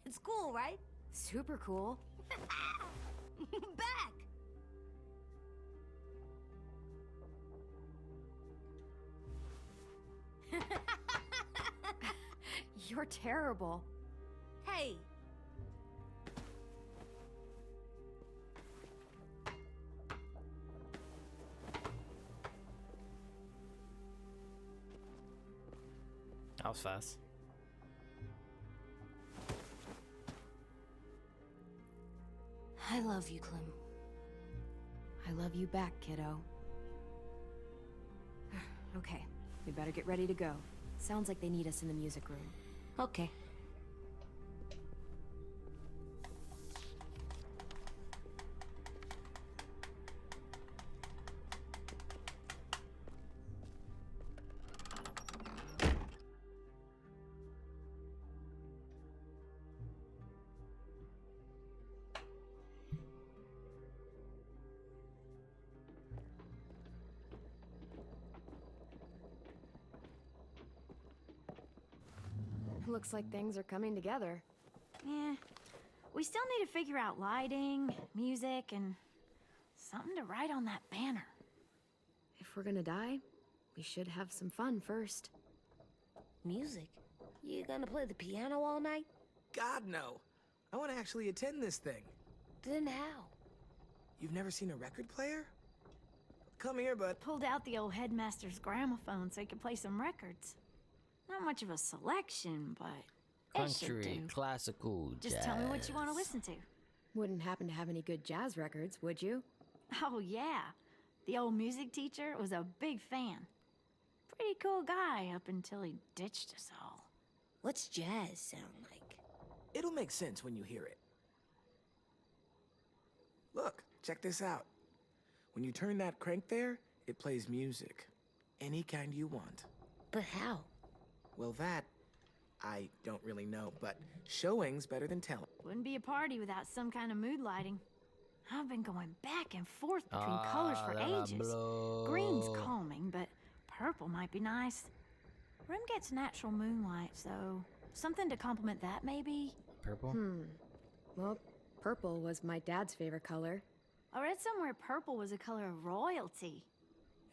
It's cool, right? Super cool. Back! You're terrible. Hey! That was fast. I love you, Clem. I love you back, kiddo. Okay, we better get ready to go. Sounds like they need us in the music room. Okay. Looks like things are coming together. Yeah. We still need to figure out lighting, music, and something to write on that banner. If we're gonna die, we should have some fun first. Music? You gonna play the piano all night? God, no. I want to actually attend this thing. Then how? You've never seen a record player? Come here, bud. Pulled out the old headmaster's gramophone so he could play some records. Not much of a selection, but it should Country, do. classical, Just jazz. tell me what you want to listen to. Wouldn't happen to have any good jazz records, would you? Oh, yeah. The old music teacher was a big fan. Pretty cool guy up until he ditched us all. What's jazz sound like? It'll make sense when you hear it. Look, check this out. When you turn that crank there, it plays music. Any kind you want. But how? Well, that, I don't really know, but showing's better than telling. Wouldn't be a party without some kind of mood lighting. I've been going back and forth between colors for ages. Green's calming, but purple might be nice. Room gets natural moonlight, so something to complement that, maybe? Purple? Well, purple was my dad's favorite color. I read somewhere purple was a color of royalty.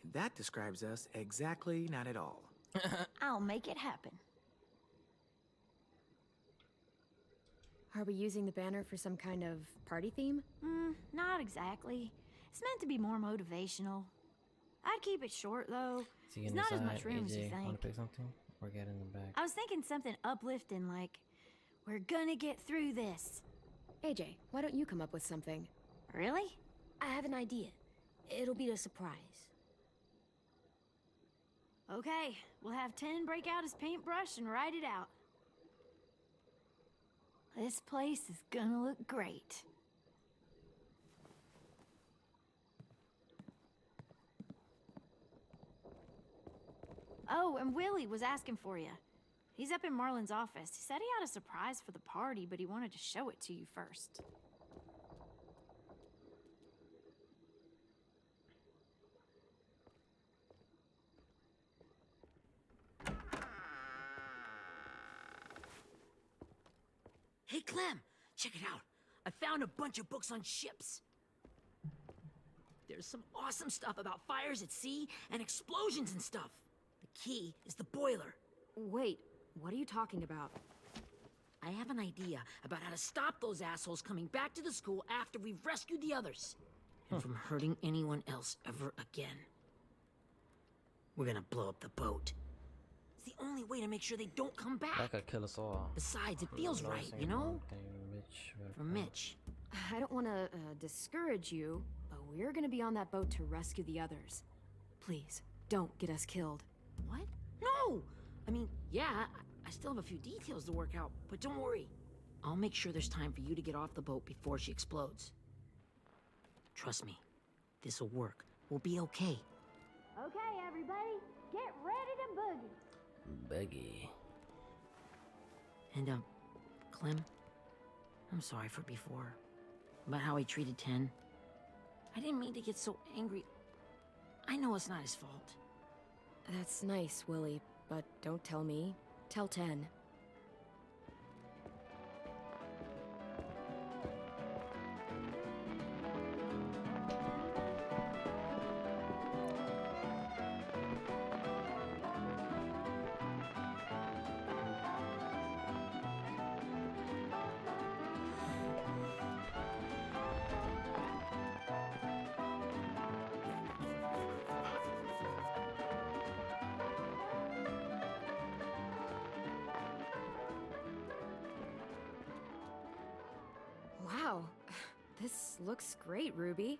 And that describes us exactly not at all. I'll make it happen. Are we using the banner for some kind of party theme? Not exactly. It's meant to be more motivational. I'd keep it short, though. So you There's can not as decide, much room as you AJ, want think. to pick something? Or get in the back? I was thinking something uplifting, like, we're gonna get through this. AJ, why don't you come up with something? Really? I have an idea. It'll be a surprise. Okay, we'll have 10 break out his paintbrush and write it out. This place is gonna look great. Oh, and Willie was asking for you. He's up in Marlin's office. He said he had a surprise for the party, but he wanted to show it to you first. Hey, Clem, check it out. I found a bunch of books on ships. There's some awesome stuff about fires at sea and explosions and stuff. The key is the boiler. Wait, what are you talking about? I have an idea about how to stop those assholes coming back to the school after we've rescued the others. And from hurting anyone else ever again. We're gonna blow up the boat. It's the only way to make sure they don't come back. That could kill us all. Besides, it feels right, you know? For Mitch. I don't want to discourage you, but we're gonna be on that boat to rescue the others. Please, don't get us killed. What? No! I mean, yeah, I still have a few details to work out, but don't worry. I'll make sure there's time for you to get off the boat before she explodes. Trust me, this'll work. We'll be okay. Okay, everybody, get ready to boogie. Boogie. And, Clem, I'm sorry for before. About how he treated Ten. I didn't mean to get so angry. I know it's not his fault. That's nice, Willie, but don't tell me. Tell 10. Wow, this looks great, Ruby.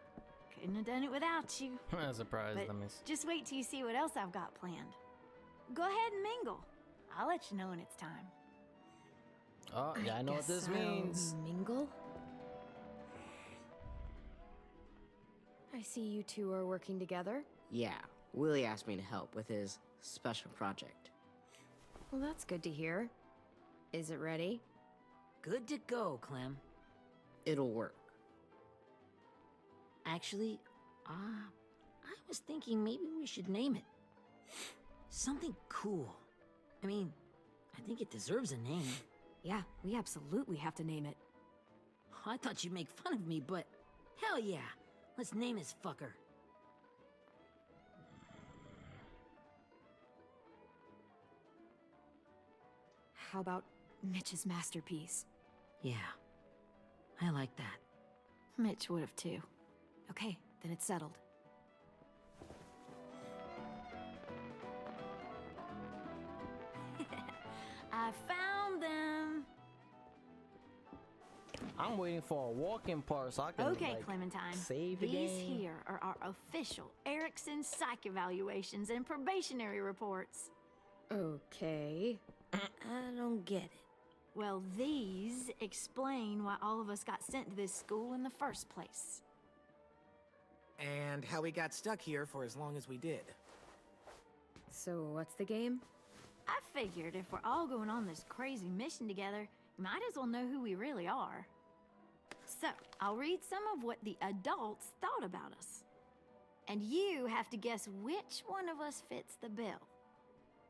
Couldn't have done it without you. I'm surprised. But Let me just wait till you see what else I've got planned. Go ahead and mingle. I'll let you know when it's time. Oh, yeah, I know what this guess I'll means. Mingle? I see you two are working together. Yeah, Willie asked me to help with his special project. Well, that's good to hear. Is it ready? Good to go, Clem. It'll work. Actually, I was thinking maybe we should name it. Something cool. I mean, I think it deserves a name. Yeah, we absolutely have to name it. I thought you'd make fun of me, but hell yeah. Let's name this fucker. How about Mitch's masterpiece? Yeah, I like that. Mitch would have too. Okay, then it's settled. I found them. I'm waiting for a walking part so I can Okay, like, Clementine. save the These game. here are our official Erickson psych evaluations and probationary reports. Okay. I don't get it. Well, these explain why all of us got sent to this school in the first place. And how we got stuck here for as long as we did. So what's the game? I figured if we're all going on this crazy mission together, you might as well know who we really are. So, I'll read some of what the adults thought about us. And you have to guess which one of us fits the bill.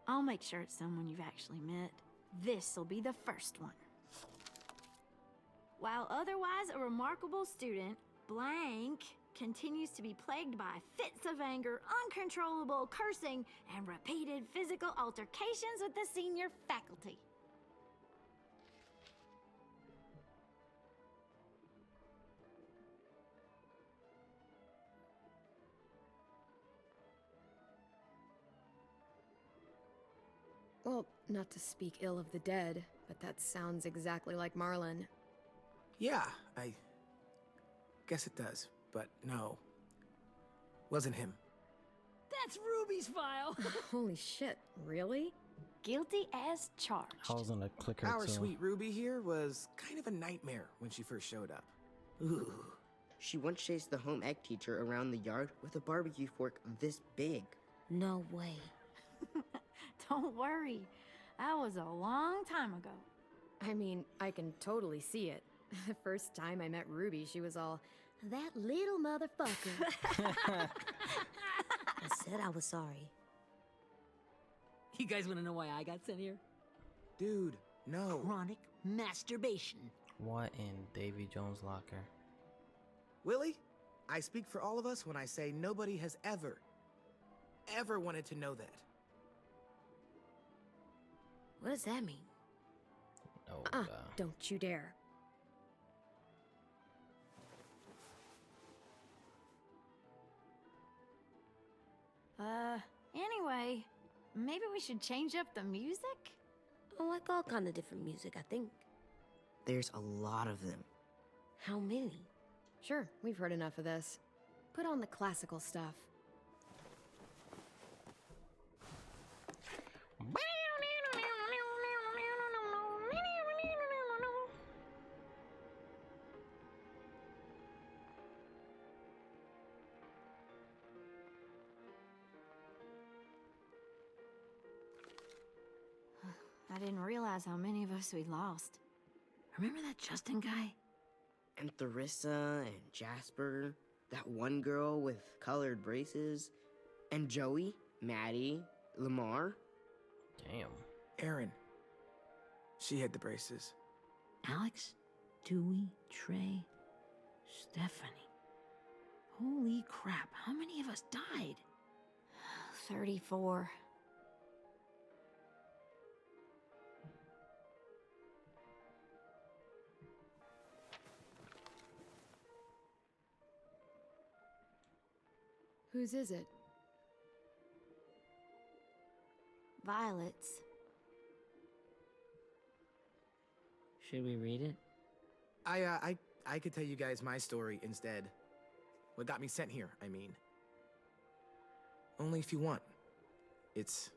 I'll make sure it's someone you've actually met. This'll be the first one. While otherwise a remarkable student, blank continues to be plagued by fits of anger, uncontrollable cursing, and repeated physical altercations with the senior faculty. Well, not to speak ill of the dead, but that sounds exactly like Marlon. Yeah, I guess it does, but no. Wasn't him. That's Ruby's file. Holy shit, really? Guilty as charged. I was gonna click her Our too. sweet Ruby here was kind of a nightmare when she first showed up. Ooh. She once chased the home ec teacher around the yard with a barbecue fork this big. No way. Don't worry. That was a long time ago. I mean, I can totally see it. The first time I met Ruby, she was all, "That little motherfucker." I said I was sorry. You guys want to know why I got sent here? Dude, no. Chronic masturbation. What in Davy Jones' locker? Willie, I speak for all of us when I say nobody has ever wanted to know that. What does that mean? Oh, Don't you dare. Anyway, maybe we should change up the music? I like all kind of different music, I think. There's a lot of them. How many? Sure, we've heard enough of this. Put on the classical stuff. I didn't realize how many of us we lost. Remember that Justin guy? And Theresa and Jasper, that one girl with colored braces, and Joey, Maddie, Lamar. damn. Erin. She had the braces. Alex, Dewey, Trey, Stephanie. Holy crap, how many of us died? 34. Whose is it? Violet's. Should we read it? I could tell you guys my story instead. What got me sent here, I mean. Only if you want. It's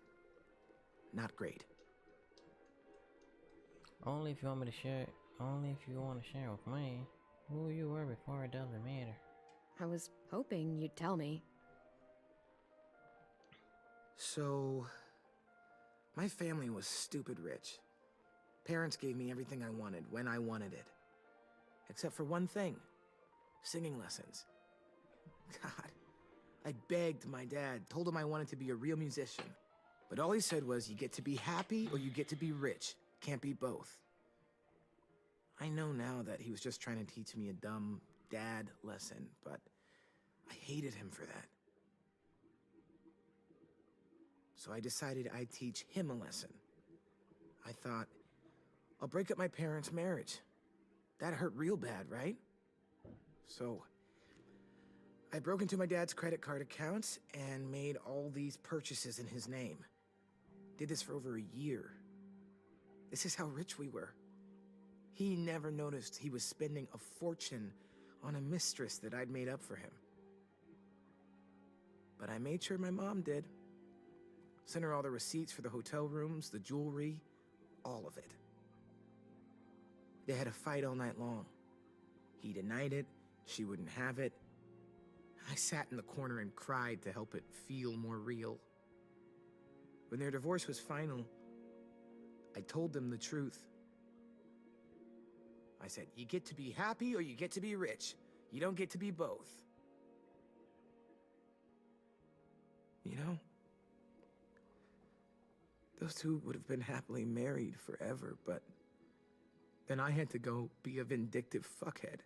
not great. Only if you want me to share. Only if you want to share with me who you were before it doesn't matter. I was hoping you'd tell me. So, my family was stupid rich. Parents gave me everything I wanted when I wanted it. Except for one thing. Singing lessons. God, I begged my dad, told him I wanted to be a real musician. But all he said was, you get to be happy or you get to be rich. Can't be both. I know now that he was just trying to teach me a dumb dad lesson, but I hated him for that. So I decided I'd teach him a lesson. I thought, I'll break up my parents' marriage. That hurt real bad, right? So I broke into my dad's credit card accounts and made all these purchases in his name. Did this for over a year. This is how rich we were. He never noticed he was spending a fortune on a mistress that I'd made up for him. But I made sure my mom did. Sent her all the receipts for the hotel rooms, the jewelry, all of it. They had a fight all night long. He denied it, she wouldn't have it. I sat in the corner and cried to help it feel more real. When their divorce was final, I told them the truth. I said, you get to be happy or you get to be rich. You don't get to be both. You know, those two would have been happily married forever, but then I had to go be a vindictive fuckhead.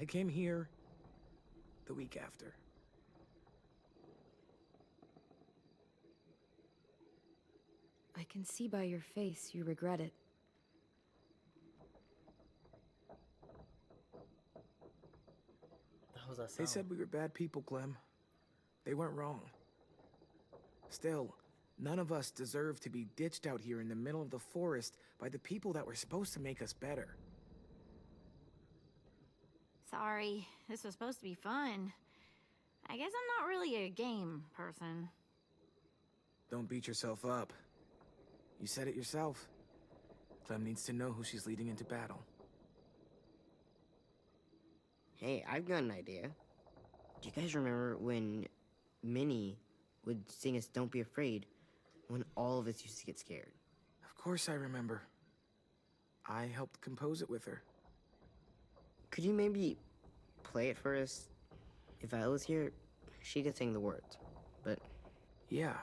I came here the week after. I can see by your face you regret it. How was that sound? They said we were bad people, Clem. They weren't wrong. Still, none of us deserve to be ditched out here in the middle of the forest by the people that were supposed to make us better. Sorry, this was supposed to be fun. I guess I'm not really a game person. Don't beat yourself up. You said it yourself. Clem needs to know who she's leading into battle. Hey, I've got an idea. Do you guys remember when Minnie would sing us Don't Be Afraid when all of us used to get scared? Of course I remember. I helped compose it with her. Could you maybe play it for us? If Viola's here, she could sing the words, but... Yeah.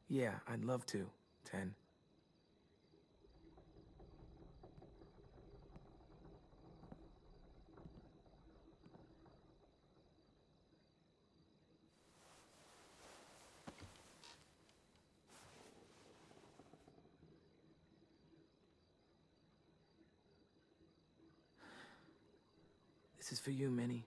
Yeah, I'd love to, Ten. This is for you, Minnie.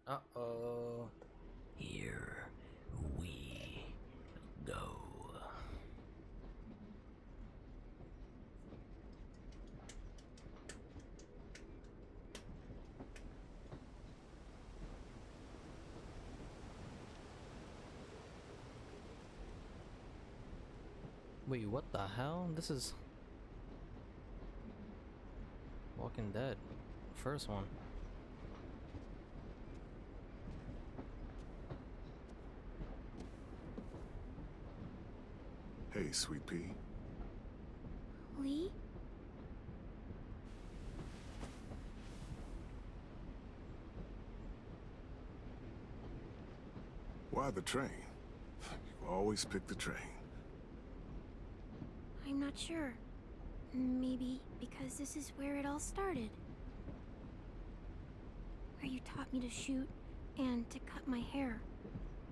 Uh-oh. Here we go. Wait, what the hell? This is Walking Dead. First one. Hey, Sweet Pea. Lee? Why the train? You always pick the train. I'm not sure. Maybe because this is where it all started. Where you taught me to shoot and to cut my hair.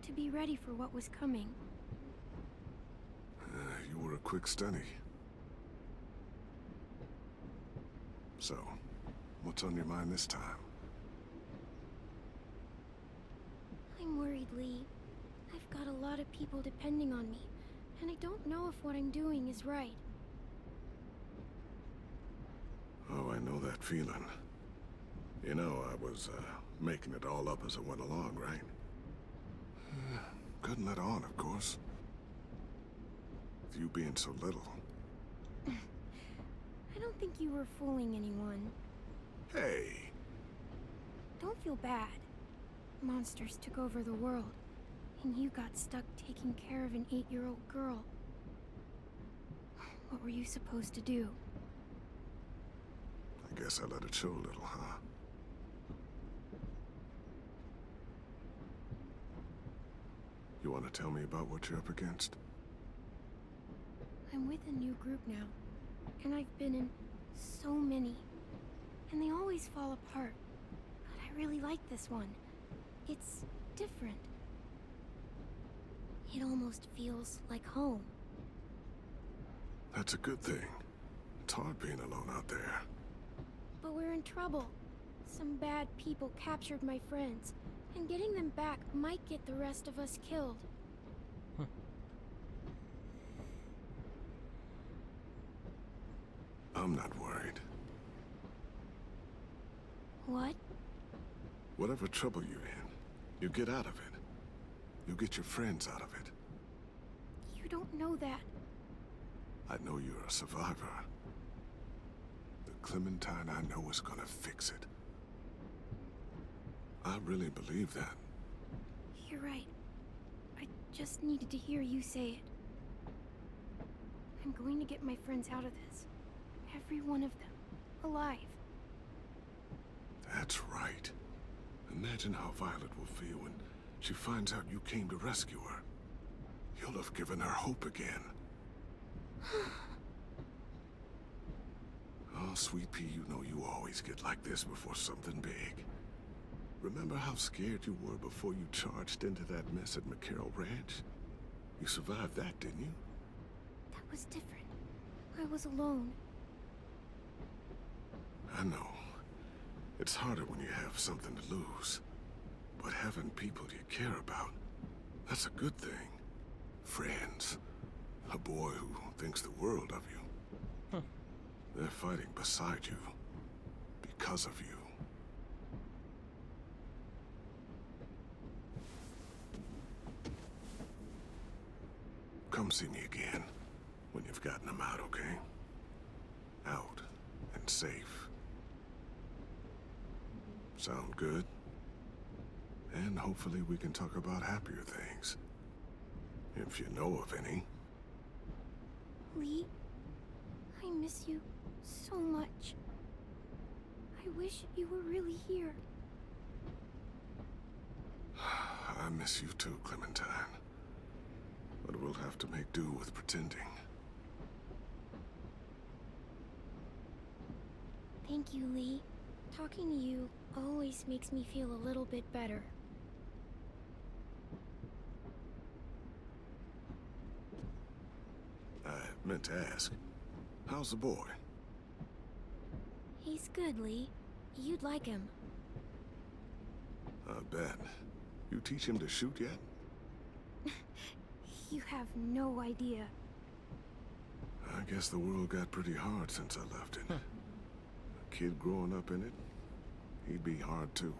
To be ready for what was coming. You were a quick study. So, what's on your mind this time? I'm worried, Lee. I've got a lot of people depending on me, and I don't know if what I'm doing is right. Oh, I know that feeling. You know, I was, making it all up as I went along, right? Couldn't let on, of course. With you being so little. I don't think you were fooling anyone. Hey! Don't feel bad. Monsters took over the world, and you got stuck taking care of an 8-year-old girl. What were you supposed to do? I guess I let it show a little, huh? You want to tell me about what you're up against? I'm with a new group now, and I've been in so many, and they always fall apart. But I really like this one. It's different. It almost feels like home. That's a good thing. It's hard being alone out there. But we're in trouble. Some bad people captured my friends, and getting them back might get the rest of us killed. I'm not worried. What? Whatever trouble you're in, you get out of it. You get your friends out of it. You don't know that. I know you're a survivor. The Clementine I know is gonna fix it. I really believe that. You're right. I just needed to hear you say it. I'm going to get my friends out of this. Every one of them. Alive. That's right. Imagine how Violet will feel when she finds out you came to rescue her. You'll have given her hope again. Oh, Sweet Pea, you know you always get like this before something big. Remember how scared you were before you charged into that mess at McCarroll Ranch? You survived that, didn't you? That was different. I was alone. I know. It's harder when you have something to lose. But having people you care about, that's a good thing. Friends. A boy who thinks the world of you. They're fighting beside you. Because of you. Come see me again when you've gotten them out, okay? Out and safe. Sound good? And hopefully we can talk about happier things. If you know of any. Lee, I miss you so much. I wish you were really here. I miss you too, Clementine. But we'll have to make do with pretending. Thank you, Lee. Talking to you always makes me feel a little bit better. I meant to ask, how's the boy? He's good, Lee. You'd like him. I bet. You teach him to shoot yet? You have no idea. I guess the world got pretty hard since I left it. A kid growing up in it, he'd be hard too.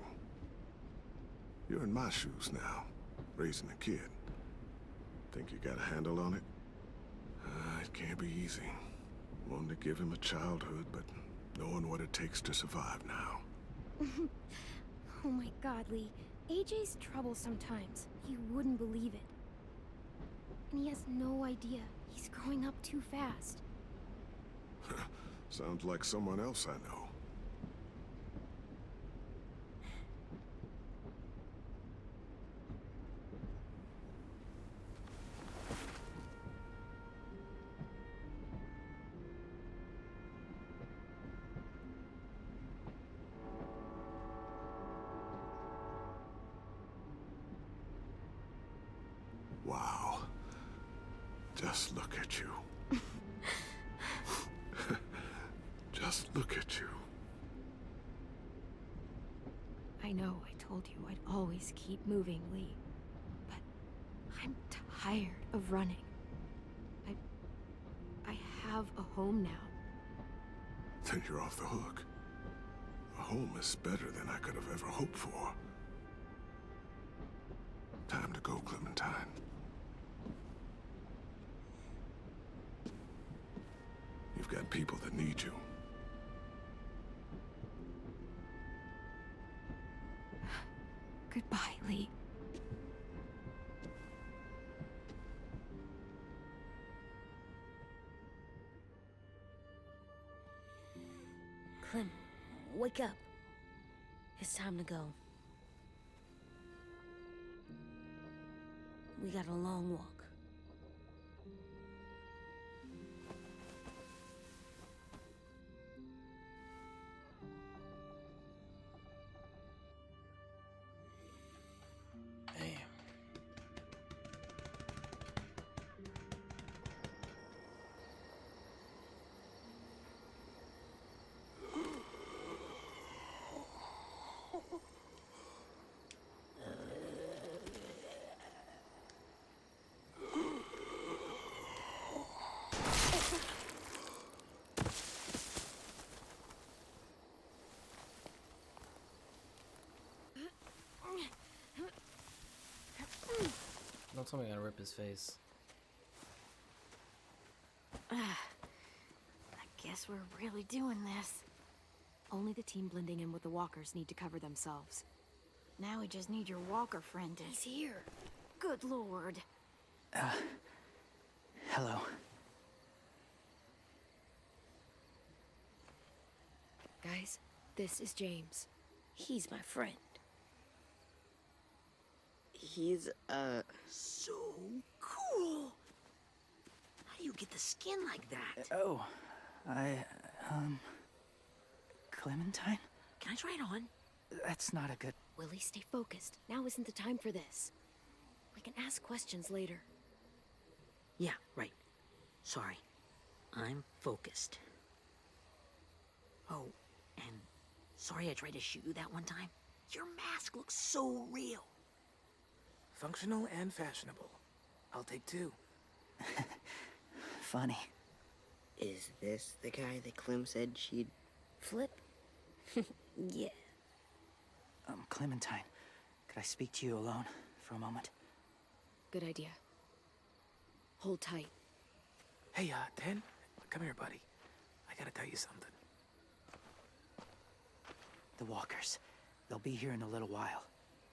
You're in my shoes now, raising a kid. Think you got a handle on it? It can't be easy. Wanting to give him a childhood, but knowing what it takes to survive now. Oh my God, Lee. AJ's trouble sometimes. You wouldn't believe it. And he has no idea. He's growing up too fast. Sounds like someone else I know. Wow. Just look at you. Just look at you. I know I told you I'd always keep moving, Lee. But I'm tired of running. I have a home now. Then you're off the hook. A home is better than I could have ever hoped for. Time to go, Clementine. You've got people that need you. Goodbye, Lee. Clem, wake up. It's time to go. We got a long walk. Don't tell me I'm gonna rip his face. I guess we're really doing this. Only the team blending in with the walkers need to cover themselves. Now we just need your walker friend to... He's here. Good lord. Hello. Guys, this is James. He's my friend. He's, So cool. How do you get the skin like that? Oh, Clementine? Can I try it on? That's not a good... Willie, stay focused. Now isn't the time for this. We can ask questions later. Yeah, right. Sorry. I'm focused. Oh, and sorry I tried to shoot you that one time. Your mask looks so real. Functional and fashionable. I'll take two. Funny. is this the guy that Clem said she'd... Flip? Yeah. Clementine, could I speak to you alone for a moment? Good idea. Hold tight. Hey, Dan, come here, buddy. I gotta tell you something. The walkers. They'll be here in a little while.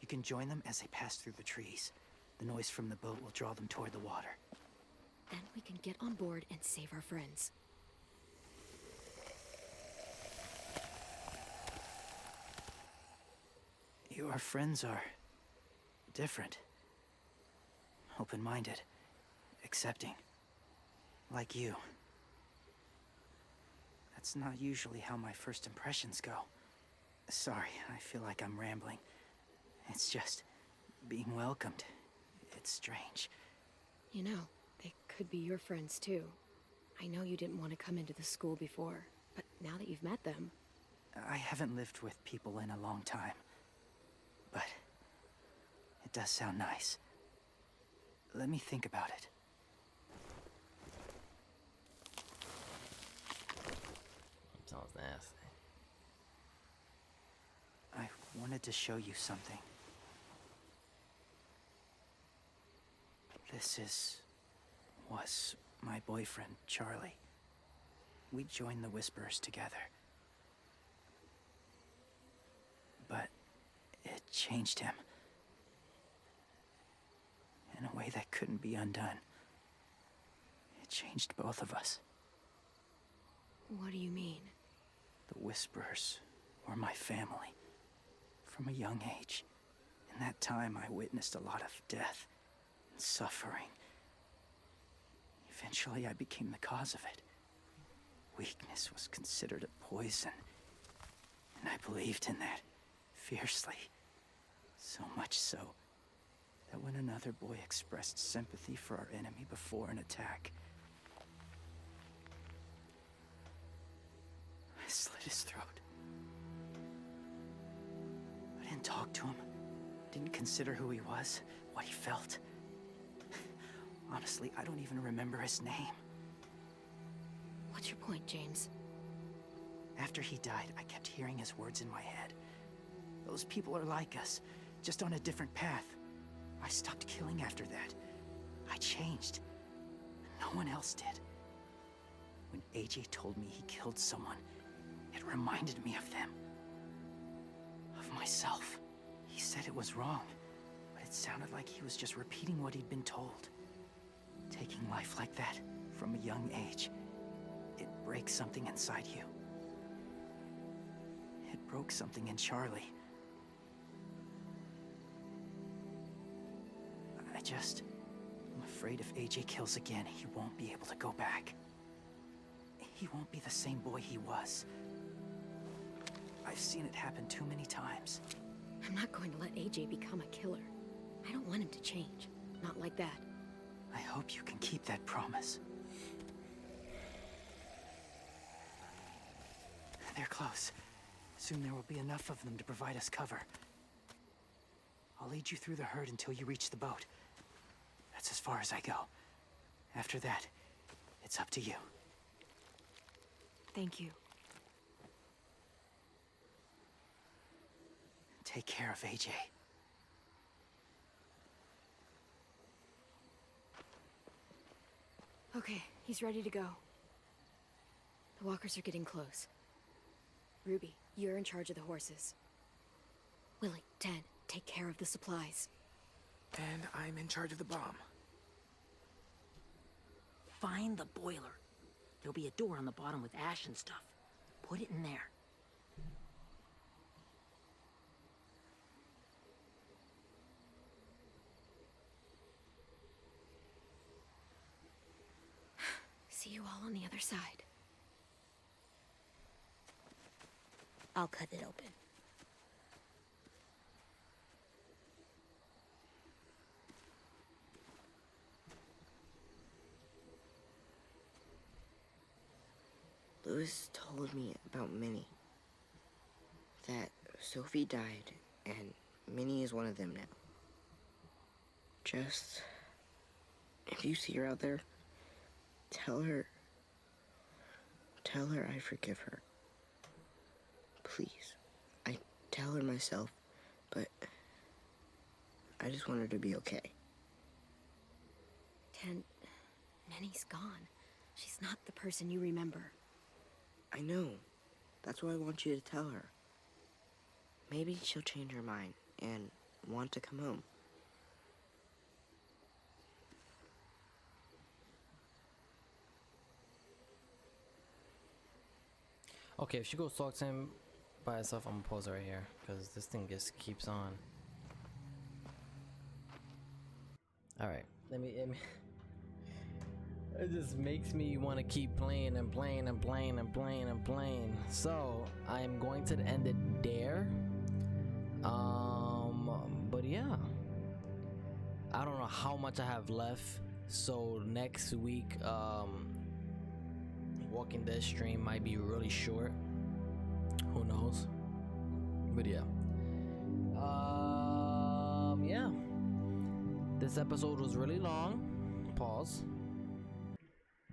You can join them as they pass through the trees. The noise from the boat will draw them toward the water. Then we can get on board and save our friends. Your friends are... different. Open-minded. Accepting. Like you. That's not usually how my first impressions go. Sorry, I feel like I'm rambling. It's just... being welcomed. It's strange. You know, they could be your friends too. I know you didn't want to come into the school before, but now that you've met them... I haven't lived with people in a long time. But... it does sound nice. Let me think about it. Sounds nasty. I wanted to show you something. This was my boyfriend, Charlie. We joined the Whisperers together. But it changed him. In a way that couldn't be undone. It changed both of us. What do you mean? The Whisperers were my family. From a young age. In that time, I witnessed a lot of death and suffering. Eventually, I became the cause of it. Weakness was considered a poison. And I believed in that, fiercely. So much so, that when another boy expressed sympathy for our enemy before an attack, I slit his throat. I didn't talk to him. Didn't consider who he was, what he felt. Honestly, I don't even remember his name. What's your point, James? After he died, I kept hearing his words in my head. Those people are like us, just on a different path. I stopped killing after that. I changed. No one else did. When AJ told me he killed someone, it reminded me of them. Of myself. He said it was wrong, but it sounded like he was just repeating what he'd been told. Taking life like that, from a young age, it breaks something inside you. It broke something in Charlie. I'm afraid if AJ kills again, he won't be able to go back. He won't be the same boy he was. I've seen it happen too many times. I'm not going to let AJ become a killer. I don't want him to change. Not like that. I hope you can keep that promise. They're close. Soon there will be enough of them to provide us cover. I'll lead you through the herd until you reach the boat. That's as far as I go. After that, it's up to you. Thank you. Take care of AJ. Okay, he's ready to go. The walkers are getting close. Ruby, you're in charge of the horses. Willie, Ted, take care of the supplies. And I'm in charge of the bomb. Find the boiler. There'll be a door on the bottom with ash and stuff. Put it in there. See you all on the other side. I'll cut it open. Louis told me about Minnie. That Sophie died, and Minnie is one of them now. Just... if you see her out there, tell her I forgive her. Please. I tell her myself, but I just want her to be okay. Ken, Minnie's gone. She's not the person you remember. I know. That's why I want you to tell her. Maybe she'll change her mind and want to come home. Okay, if she goes talk to him by herself, I'm gonna pause it right here, because this thing just keeps on. Alright, let me it just makes me want to keep playing and playing and playing and playing and playing. So I'm going to end it there. But yeah, I don't know how much I have left. So next week, Walking Dead stream might be really short. Who knows? But yeah. Yeah. This episode was really long. Pause.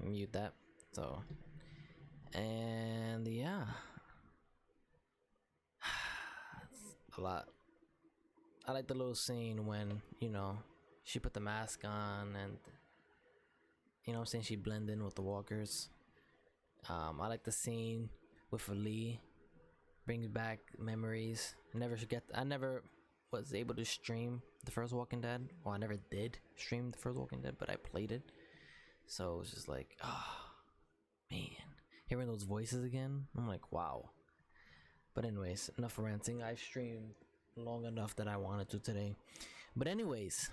Mute that. So. And yeah. It's a lot. I like the little scene when, you know, she put the mask on and, you know what I'm saying, she blended in with the walkers. I like the scene with Lee. Brings back memories. I never was able to stream the first Walking Dead. Well, I never did stream the first Walking Dead, but I played it. So it was just like, oh, man. Hearing those voices again, I'm like, wow. But anyways, enough ranting. I've streamed long enough that I wanted to today. But anyways,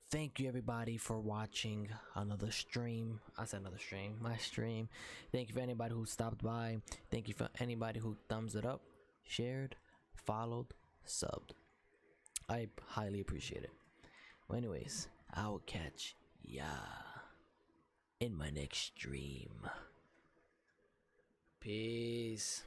thank you everybody for watching another stream. I said another stream, my stream. Thank you for anybody who stopped by. Thank you for anybody who thumbs it up, shared, followed, subbed. I highly appreciate it. Well, anyways, I will catch ya in my next stream. Peace.